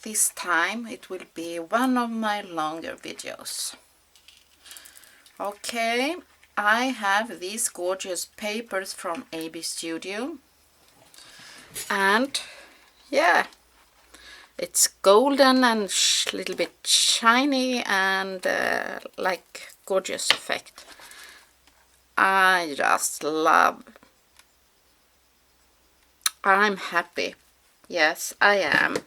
this time it will be one of my longer videos. Okay, I have these gorgeous papers from AB Studio, and yeah, it's golden and little bit shiny, and like gorgeous effect. I just love. I'm happy. Yes, I am.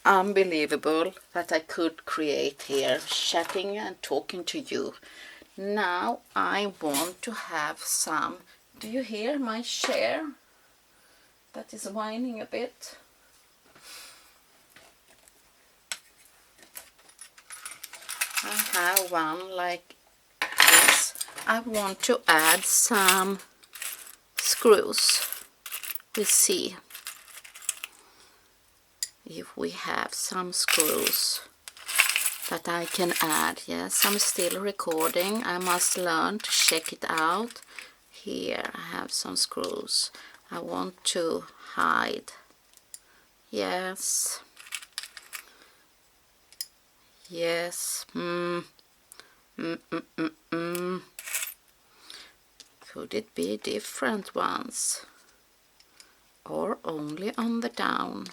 Unbelievable that I could create here, chatting and talking to you. Now I want to have some. Do you hear my chair? That is whining a bit. I have one like this. I want to add some screws. We'll see if we have some screws that I can add. Yes, I'm still recording. I must learn to check it out. Here I have some screws I want to hide. Yes. Yes. Could it be different ones? Or only on the down?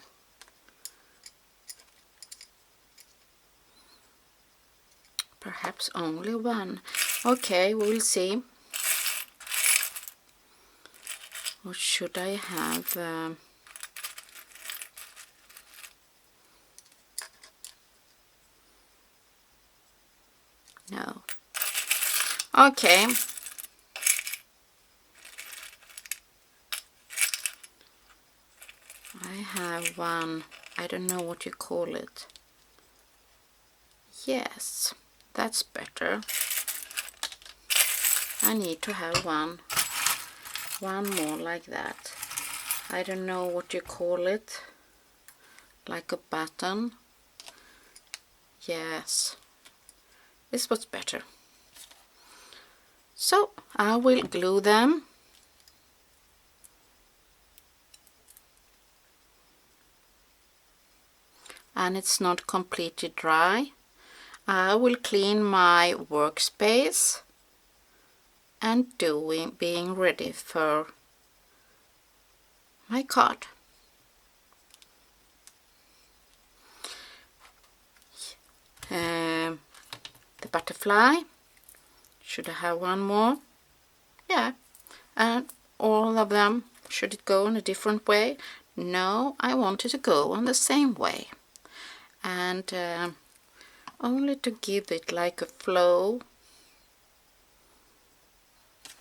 Perhaps only one. Okay, we'll see. What should I have? No. Okay. I have one. I don't know what you call it. Yes, that's better. I need to have one more like that. I don't know what you call it. Like a button. Yes, this was better. So I will glue them. And it's not completely dry. I will clean my workspace and being ready for my card. the butterfly. Should I have one more? Yeah. And all of them, should it go in a different way? No, I wanted to go on the same way. And only to give it like a flow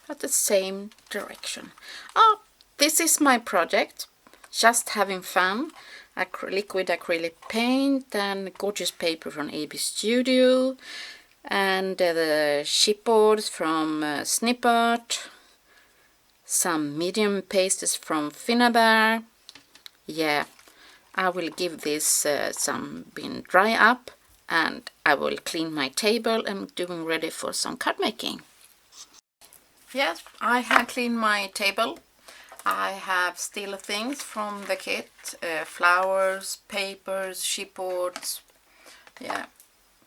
at the same direction. Oh, this is my project. Just having fun. Liquid acrylic paint and gorgeous paper from AB Studio. And the chipboards from Snippert. Some medium pastes from Finnabar. Yeah, I will give this some been dry up, and I will clean my table and doing ready for some card making. Yes, I have cleaned my table. I have still things from the kit, flowers, papers, chipboards, yeah,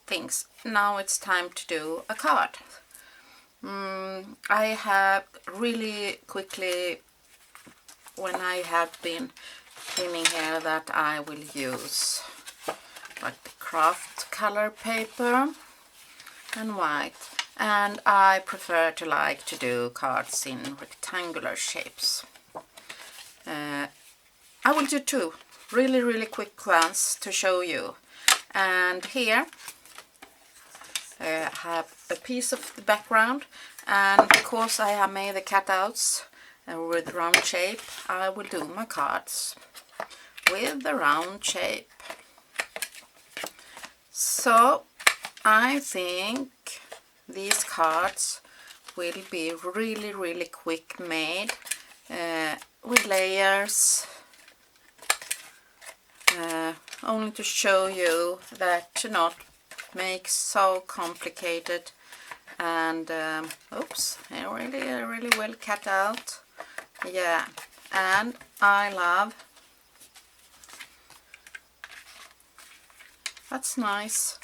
things. Now it's time to do a card. I have really quickly, when I have been filming here, that I will use like the craft color paper and white, and I prefer to like to do cards in rectangular shapes. I will do two really quick ones to show you. And here I have a piece of the background, and because I have made the cutouts with round shape, I will do my cards with the round shape. So I think these cards will be really quick made, with layers, only to show you that to not make so complicated. And oops, really well cut out. Yeah, and I love, that's nice.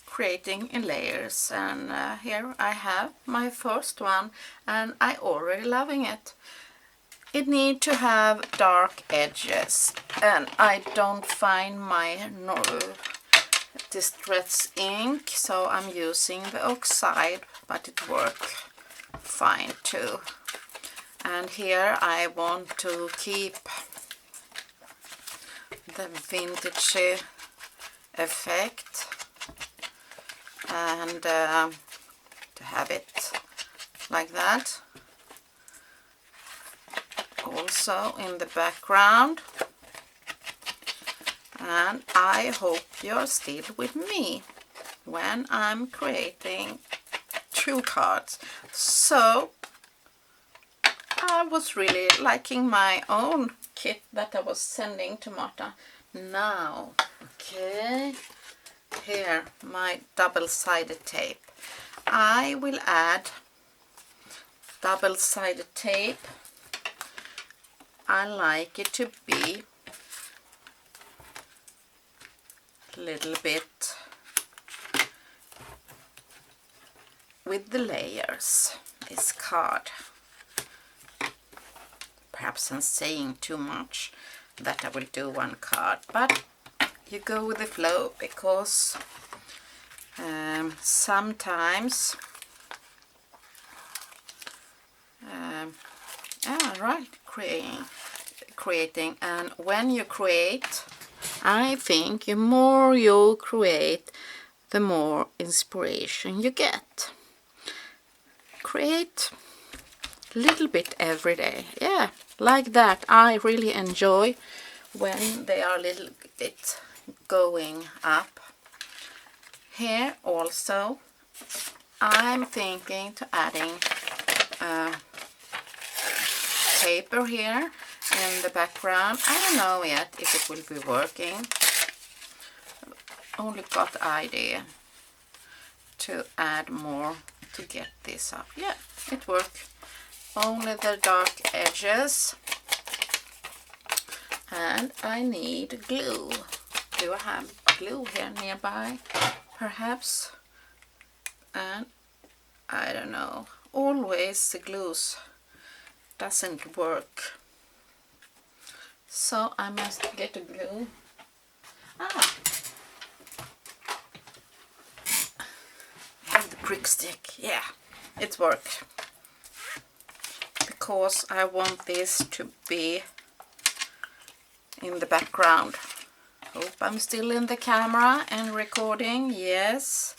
Creating in layers, and here I have my first one, and I already loving it. It need to have dark edges, and I don't find my distress ink, so I'm using the oxide, but it works fine too. And here I want to keep the vintage effect, and to have it like that also in the background. And I hope you're still with me when I'm creating two cards. So I was really liking my own kit that I was sending to Marta. Now, okay, here my double-sided tape. I will add double-sided tape. I like it to be a little bit with the layers, this card. Perhaps I'm saying too much that I will do one card, but you go with the flow, because sometimes creating, and when you create, I think the more you create, the more inspiration you get. Create a little bit every day, yeah, like that. I really enjoy when they are a little bit going up. Here also I'm thinking to adding paper here in the background. I don't know yet if it will be working. Only got the idea to add more to get this up. Yeah, it worked. Only the dark edges. And I need glue. Do I have glue here nearby? Perhaps. And I don't know. Always the glues doesn't work. So I must get a glue. Ah, I have the prick stick. Yeah, it worked. Because I want this to be in the background. Hope I'm still in the camera and recording. Yes.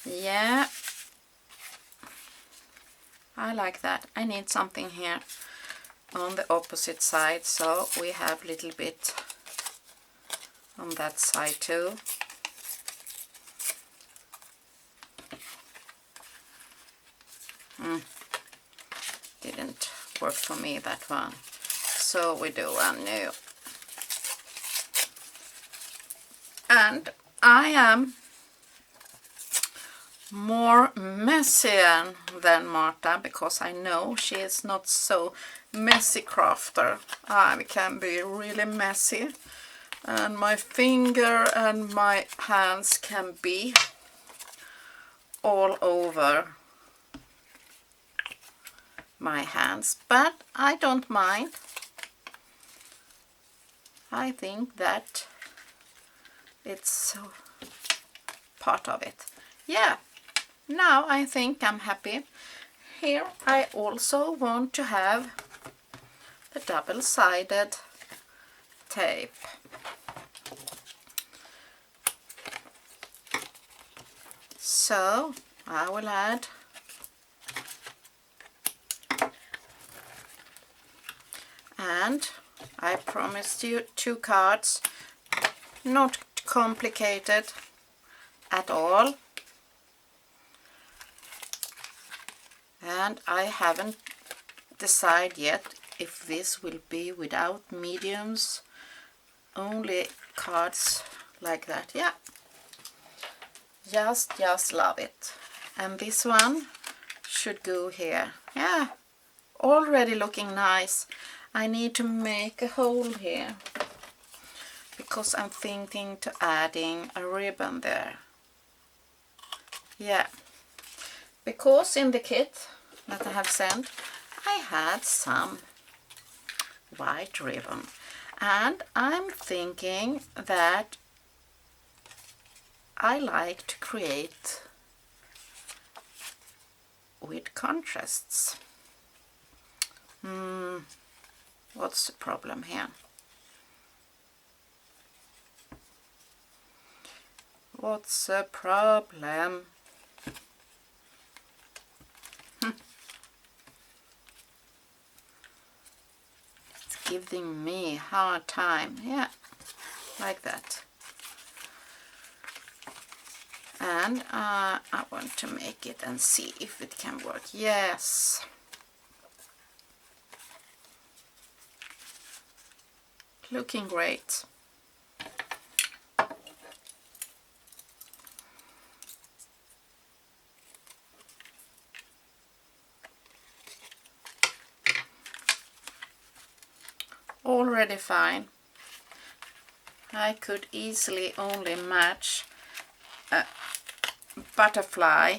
Yeah. I like that. I need something here on the opposite side, so we have a little bit on that side too. Didn't work for me, that one. So we do one new. And I am more messy than Marta, because I know she is not so messy crafter. I can be really messy, and my finger and my hands can be all over my hands, but I don't mind. I think that it's part of it. Yeah, now I think I'm happy. Here I also want to have the double-sided tape. So I will add and I promised you 2 cards, not complicated at all. And I haven't decided yet if this will be without mediums, only cards like that. Yeah, just love it. And this one should go here. Yeah, already looking nice. I need to make a hole here because I'm thinking to adding a ribbon there. Yeah, because in the kit that I have sent I had some white ribbon, and I'm thinking that I like to create with contrasts. What's the problem here? What's the problem? It's giving me a hard time. Yeah, like that. And I want to make it and see if it can work. Yes. Looking great. Already fine. I could easily only match a butterfly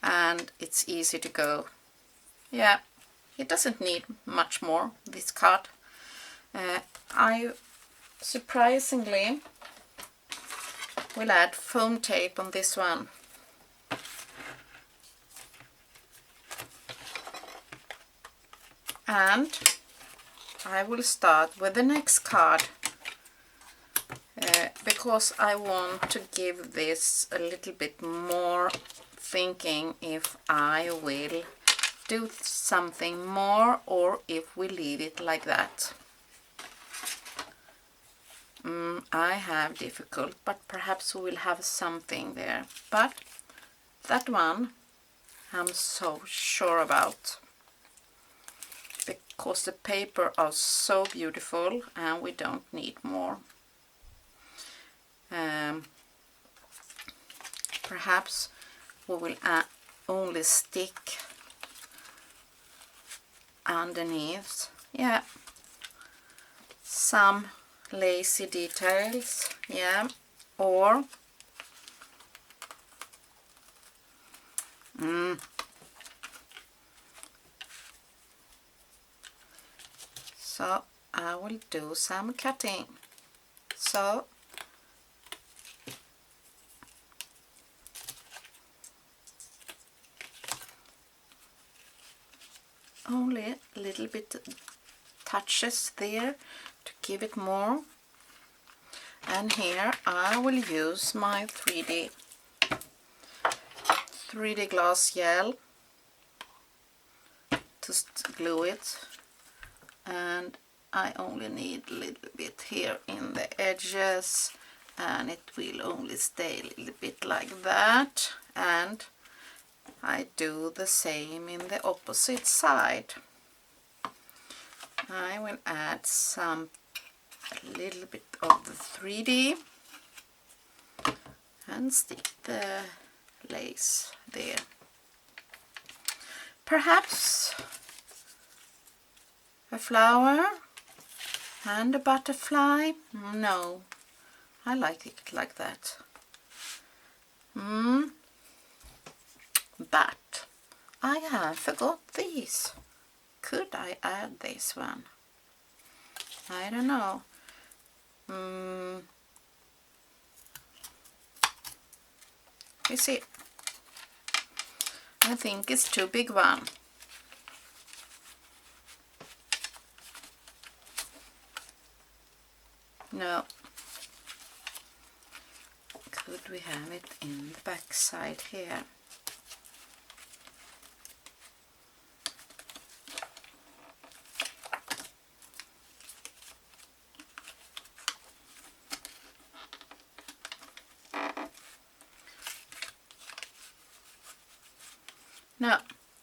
and it's easy to go. Yeah, it doesn't need much more, this card. I surprisingly will add foam tape on this one. And I will start with the next card because I want to give this a little bit more thinking if I will do something more or if we leave it like that. I have difficult, but perhaps we will have something there. But that one I'm so sure about, because the paper are so beautiful and we don't need more. Perhaps we will only stick underneath. Yeah, some lacy details. Yeah, or So I will do some cutting. So only a little bit touches there to give it more. And here I will use my 3D glass gel to glue it, and I only need a little bit here in the edges, and it will only stay a little bit like that. And I do the same in the opposite side. I will add a little bit of the 3D and stick the lace there. Perhaps a flower and a butterfly. No, I like it like that. But I have forgot these. Could I add this one? I don't know. You see, I think it's too big one. No. Could we have it in the back side here? No,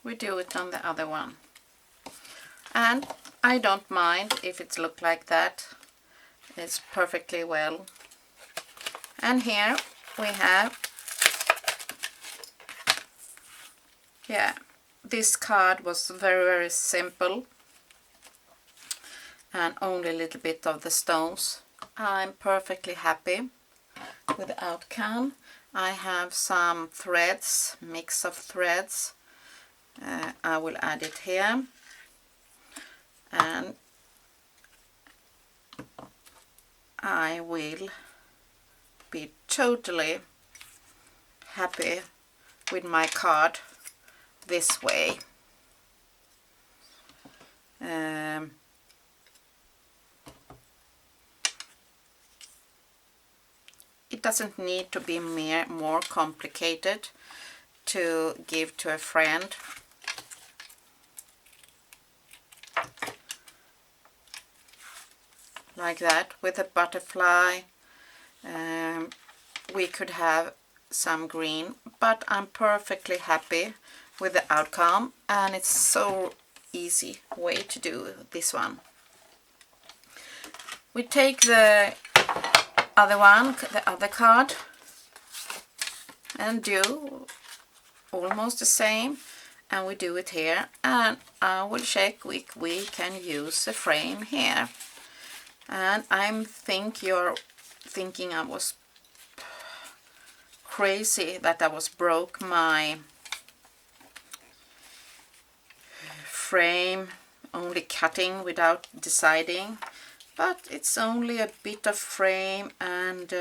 we do it on the other one. And I don't mind if it looks like that. It's perfectly well. And here we have, this card was very simple and only a little bit of the stones. I'm perfectly happy with the outcome. I have some threads, mix of threads. I will add it here, and I will be totally happy with my card this way. It doesn't need to be more complicated to give to a friend. Like that, with a butterfly. We could have some green, but I'm perfectly happy with the outcome, and it's so easy way to do this one. We take the other one, the other card, and do almost the same, and we do it here, and I will check if we can use the frame here. And I think you're thinking I was crazy that I was broke my frame only cutting without deciding, but it's only a bit of frame, and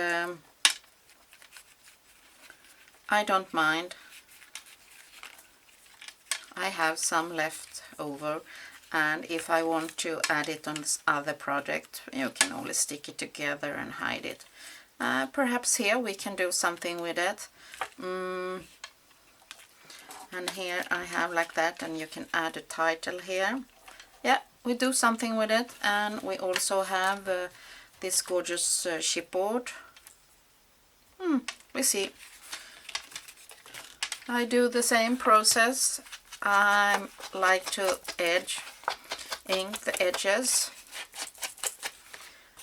I don't mind. I have some left over, and if I want to add it on this other project, you can only stick it together and hide it. Perhaps here we can do something with it. And here I have like that, and you can add a title here. Yeah, we do something with it. And we also have this gorgeous chipboard. We see. I do the same process. I like to ink the edges,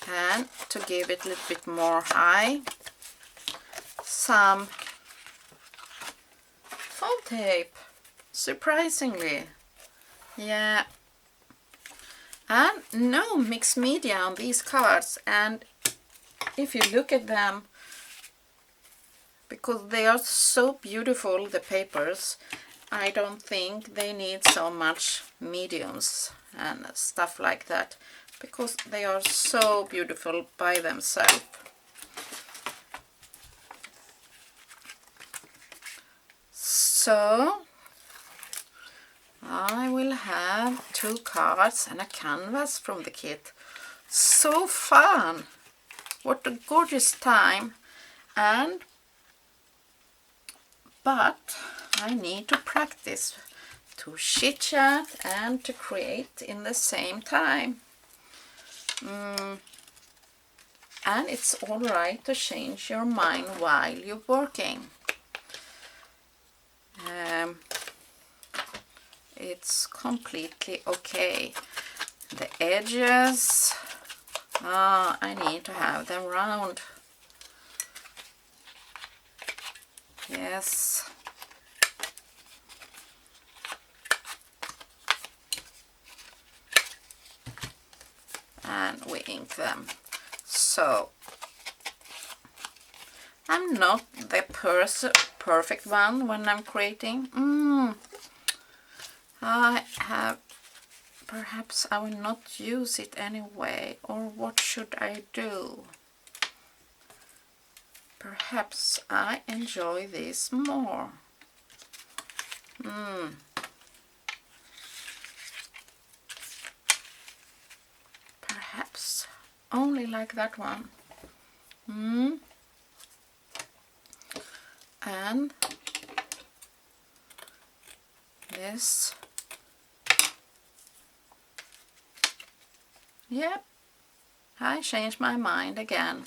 and to give it a little bit more high, some foam tape, surprisingly. Yeah, and no mixed media on these cards, and if you look at them, because they are so beautiful, the papers, I don't think they need so much mediums and stuff like that, because they are so beautiful by themselves. So I will have 2 cards and a canvas from the kit. So fun! What a gorgeous time. But I need to practice to chit chat and to create in the same time. And it's all right to change your mind while you're working. It's completely okay. The edges, I need to have them round. Yes. And we ink them. So I'm not the perfect one when I'm creating. Perhaps I will not use it anyway, or what should I do? Perhaps I enjoy this more. Perhaps only like that one. And this. Yep, I changed my mind again.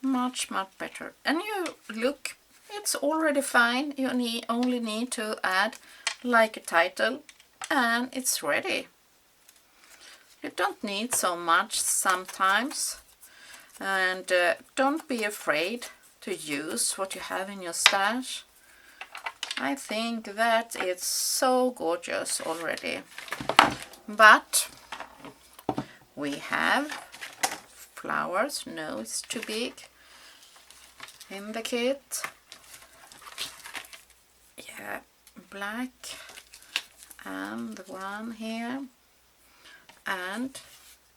Much better. And you look, it's already fine. You only need to add like a title and it's ready. You don't need so much sometimes. And don't be afraid to use what you have in your stash. I think that it's so gorgeous already. But we have flowers. No, it's too big in the kit. Yeah, black and the one here. And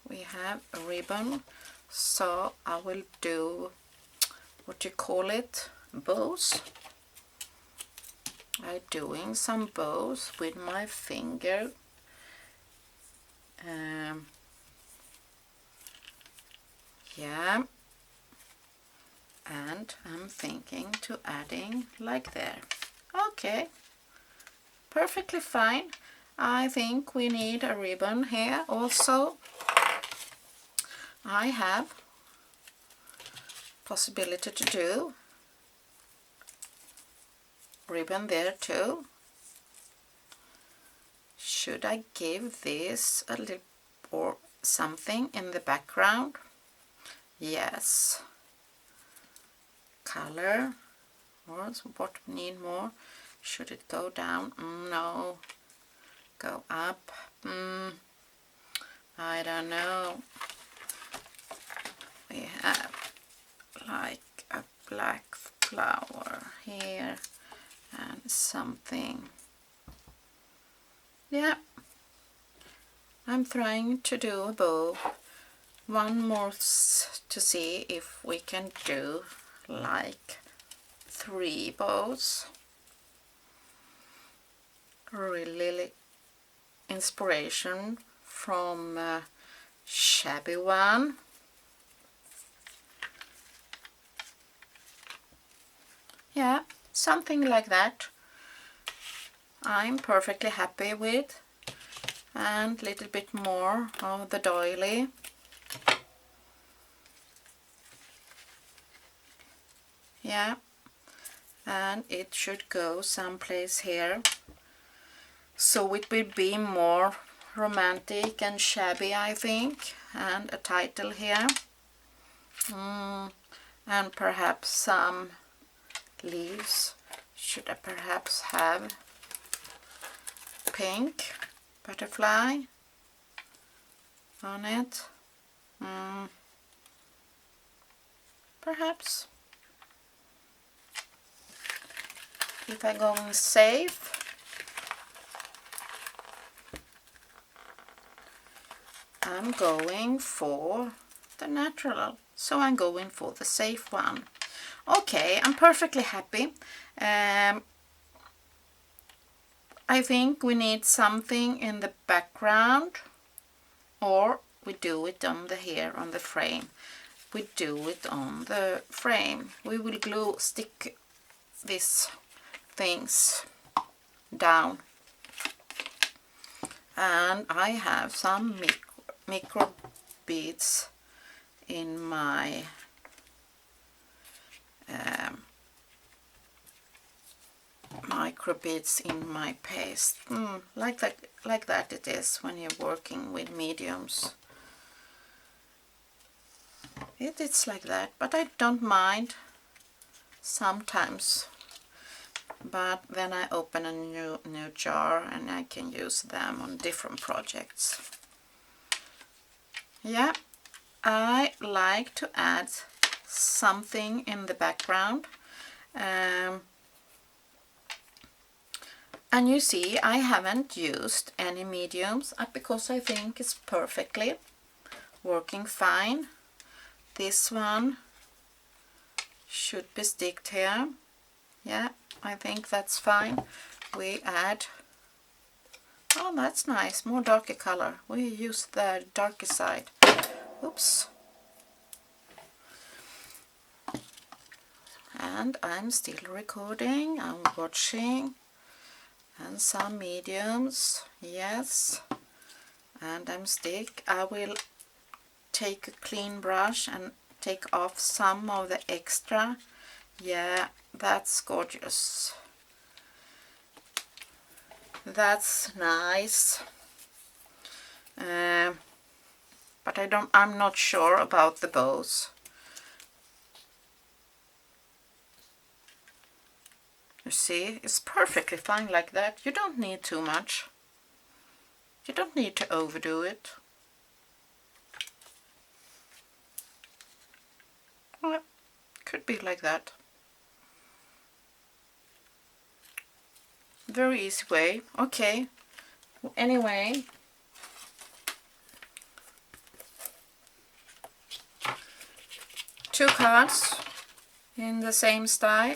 we have a ribbon. So I will do, what you call it, bows. I'm doing some bows with my finger. Yeah, and I'm thinking to adding like there. Okay, perfectly fine. I think we need a ribbon here also. I have possibility to do ribbon there too. Should I give this a little or something in the background? Yes. Color, or what need more? Should it go down? No. Go up? I don't know. We have like a black flower here and something. Yeah, I'm trying to do a bow. One more to see if we can do like 3 bows. Really inspiration from shabby one. Yeah, something like that. I'm perfectly happy with. And a little bit more of the doily. Yeah, and it should go someplace here. So it will be more romantic and shabby, I think. And a title here. And perhaps some leaves. Should I perhaps have pink butterfly on it? Perhaps. If I'm going safe, I'm going for the natural, so I'm going for the safe one. Okay, I'm perfectly happy. I think we need something in the background, or we do it on the here on the frame. We do it on the frame. We will stick these things down. And I have some micro beads in my paste. Like that it is when you're working with mediums. It's like that, but I don't mind sometimes. But then I open a new jar and I can use them on different projects. Yeah, I like to add something in the background. And you see, I haven't used any mediums because I think it's perfectly working fine. This one should be sticked here. Yeah, I think that's fine. We add, oh, that's nice, more darker color. We use the darker side. Oops. And I'm still recording, I'm watching. And some mediums, yes. And I will take a clean brush and take off some of the extra. Yeah, that's gorgeous. That's nice. But I'm not sure about the bows. You see, it's perfectly fine like that. You don't need too much. You don't need to overdo it. Well, could be like that. Very easy way. Okay. Anyway, two cards in the same style.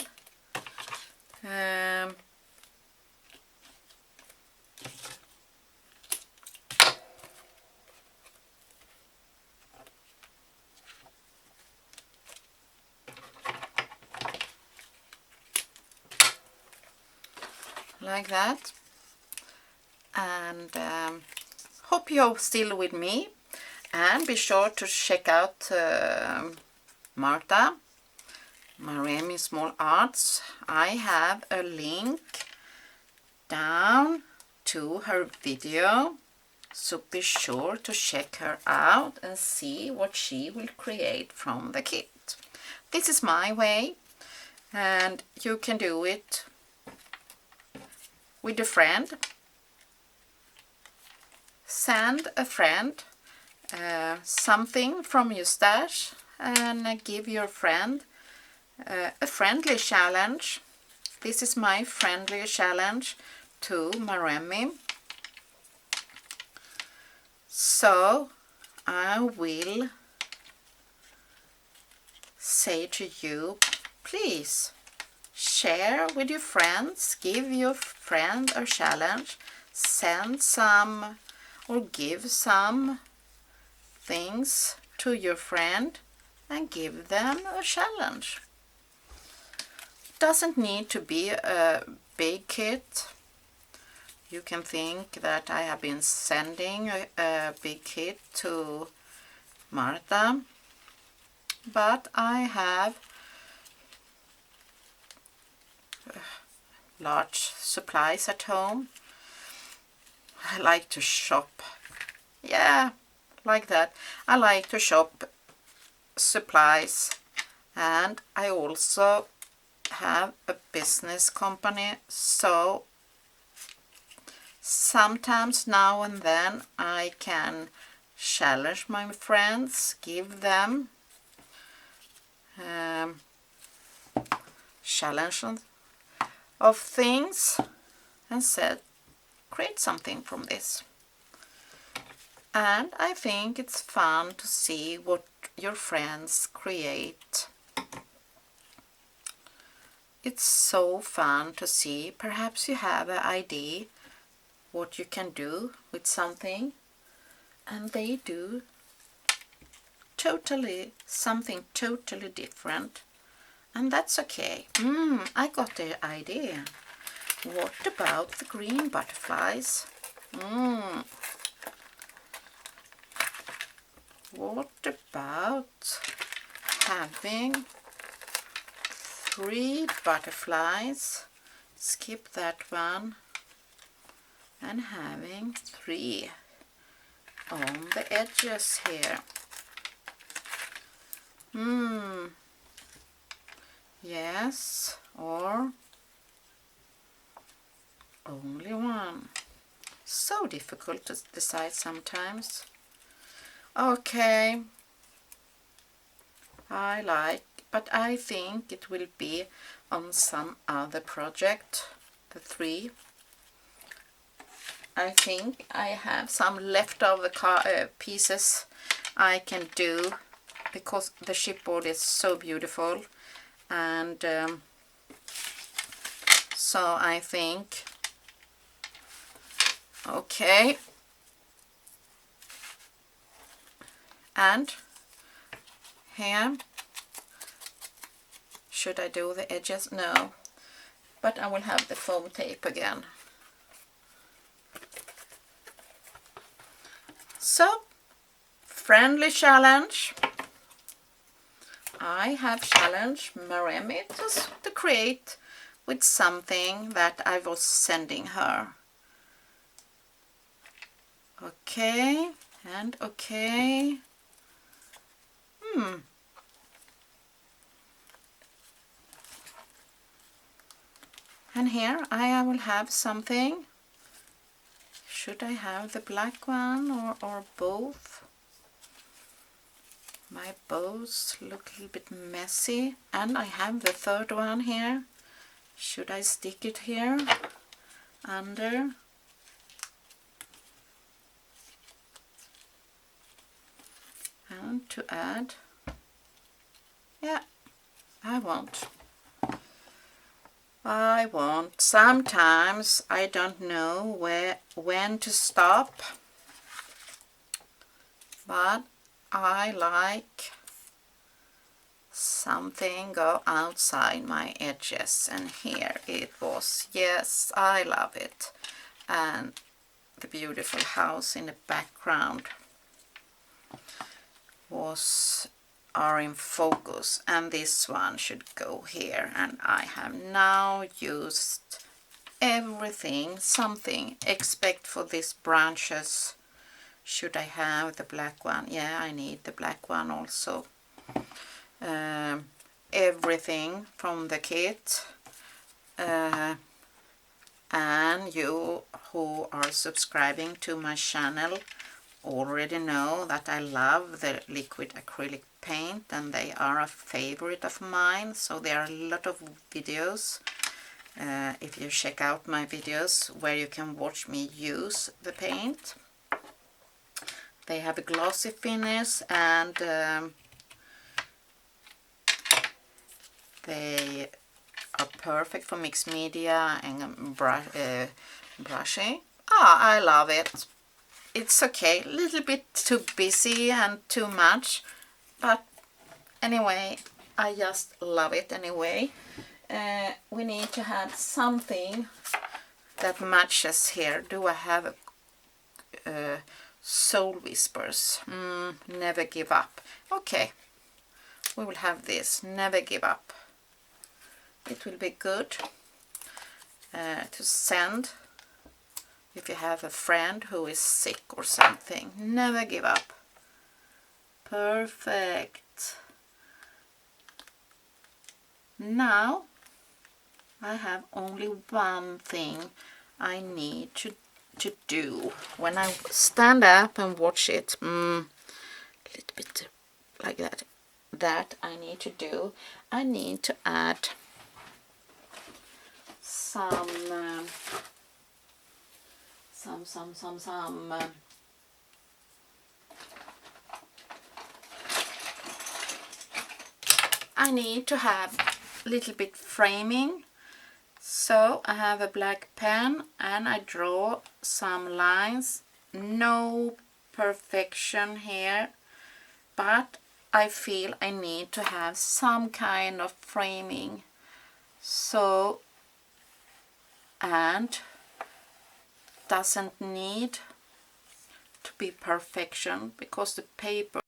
Like that. And hope you're still with me, and be sure to check out Marta, Maremi Small Arts. I have a link down to her video, so be sure to check her out and see what she will create from the kit. This is my way, and you can do it with a friend. Send a friend something from your stash and give your friend a friendly challenge. This is my friendly challenge to Maremi. So I will say to you, please share with your friends, give your friend a challenge, send some or give some things to your friend and give them a challenge. Doesn't need to be a big kit. You can think that I have been sending a big kit to Marta, but I have large supplies at home. I like to shop. Yeah, like that. I like to shop supplies, and I also have a business company, so sometimes now and then I can challenge my friends, give them challenges of things and said, create something from this. And I think it's fun to see what your friends create. It's so fun to see. Perhaps you have an idea what you can do with something, and they do something totally different, and that's okay. I got the idea. What about the green butterflies? What about having 3 butterflies, skip that one, and having 3 on the edges here? Yes, or only 1. So difficult to decide sometimes. Okay, but I think it will be on some other project, the 3. I think I have some leftover pieces I can do, because the chipboard is so beautiful, and so I think, okay. And here, should I do the edges? No, but I will have the foam tape again. So, friendly challenge. I have challenged Maremi to create with something that I was sending her. Okay, and okay. And here I will have something. Should I have the black one or both? My bows look a little bit messy, and I have the 3rd one here. Should I stick it here under? And to add, yeah, I won't. Sometimes I don't know when to stop, but I like something go outside my edges, and here it was. Yes, I love it. And the beautiful house in the background are in focus, and this one should go here. And I have now used something except for these branches. Should I have the black one? Yeah, I need the black one also. Everything from the kit, and you who are subscribing to my channel already know that I love the liquid acrylic paint, and they are a favorite of mine. So there are a lot of videos, if you check out my videos, where you can watch me use the paint. They have a glossy finish, and they are perfect for mixed media and brushing. I love it. It's okay, a little bit too busy and too much, but anyway, I just love it anyway. We need to have something that matches here. Do I have Soul Whispers? Never give up. Okay, we will have this, never give up. It will be good to send if you have a friend who is sick or something. Never give up. Perfect. Now I have only one thing I need to do. When I stand up and watch it, a little bit like that I need to do. I need to add some I need to have a little bit framing. So I have a black pen and I draw some lines. No perfection here, but I feel I need to have some kind of framing. So, and doesn't need to be perfection because the paper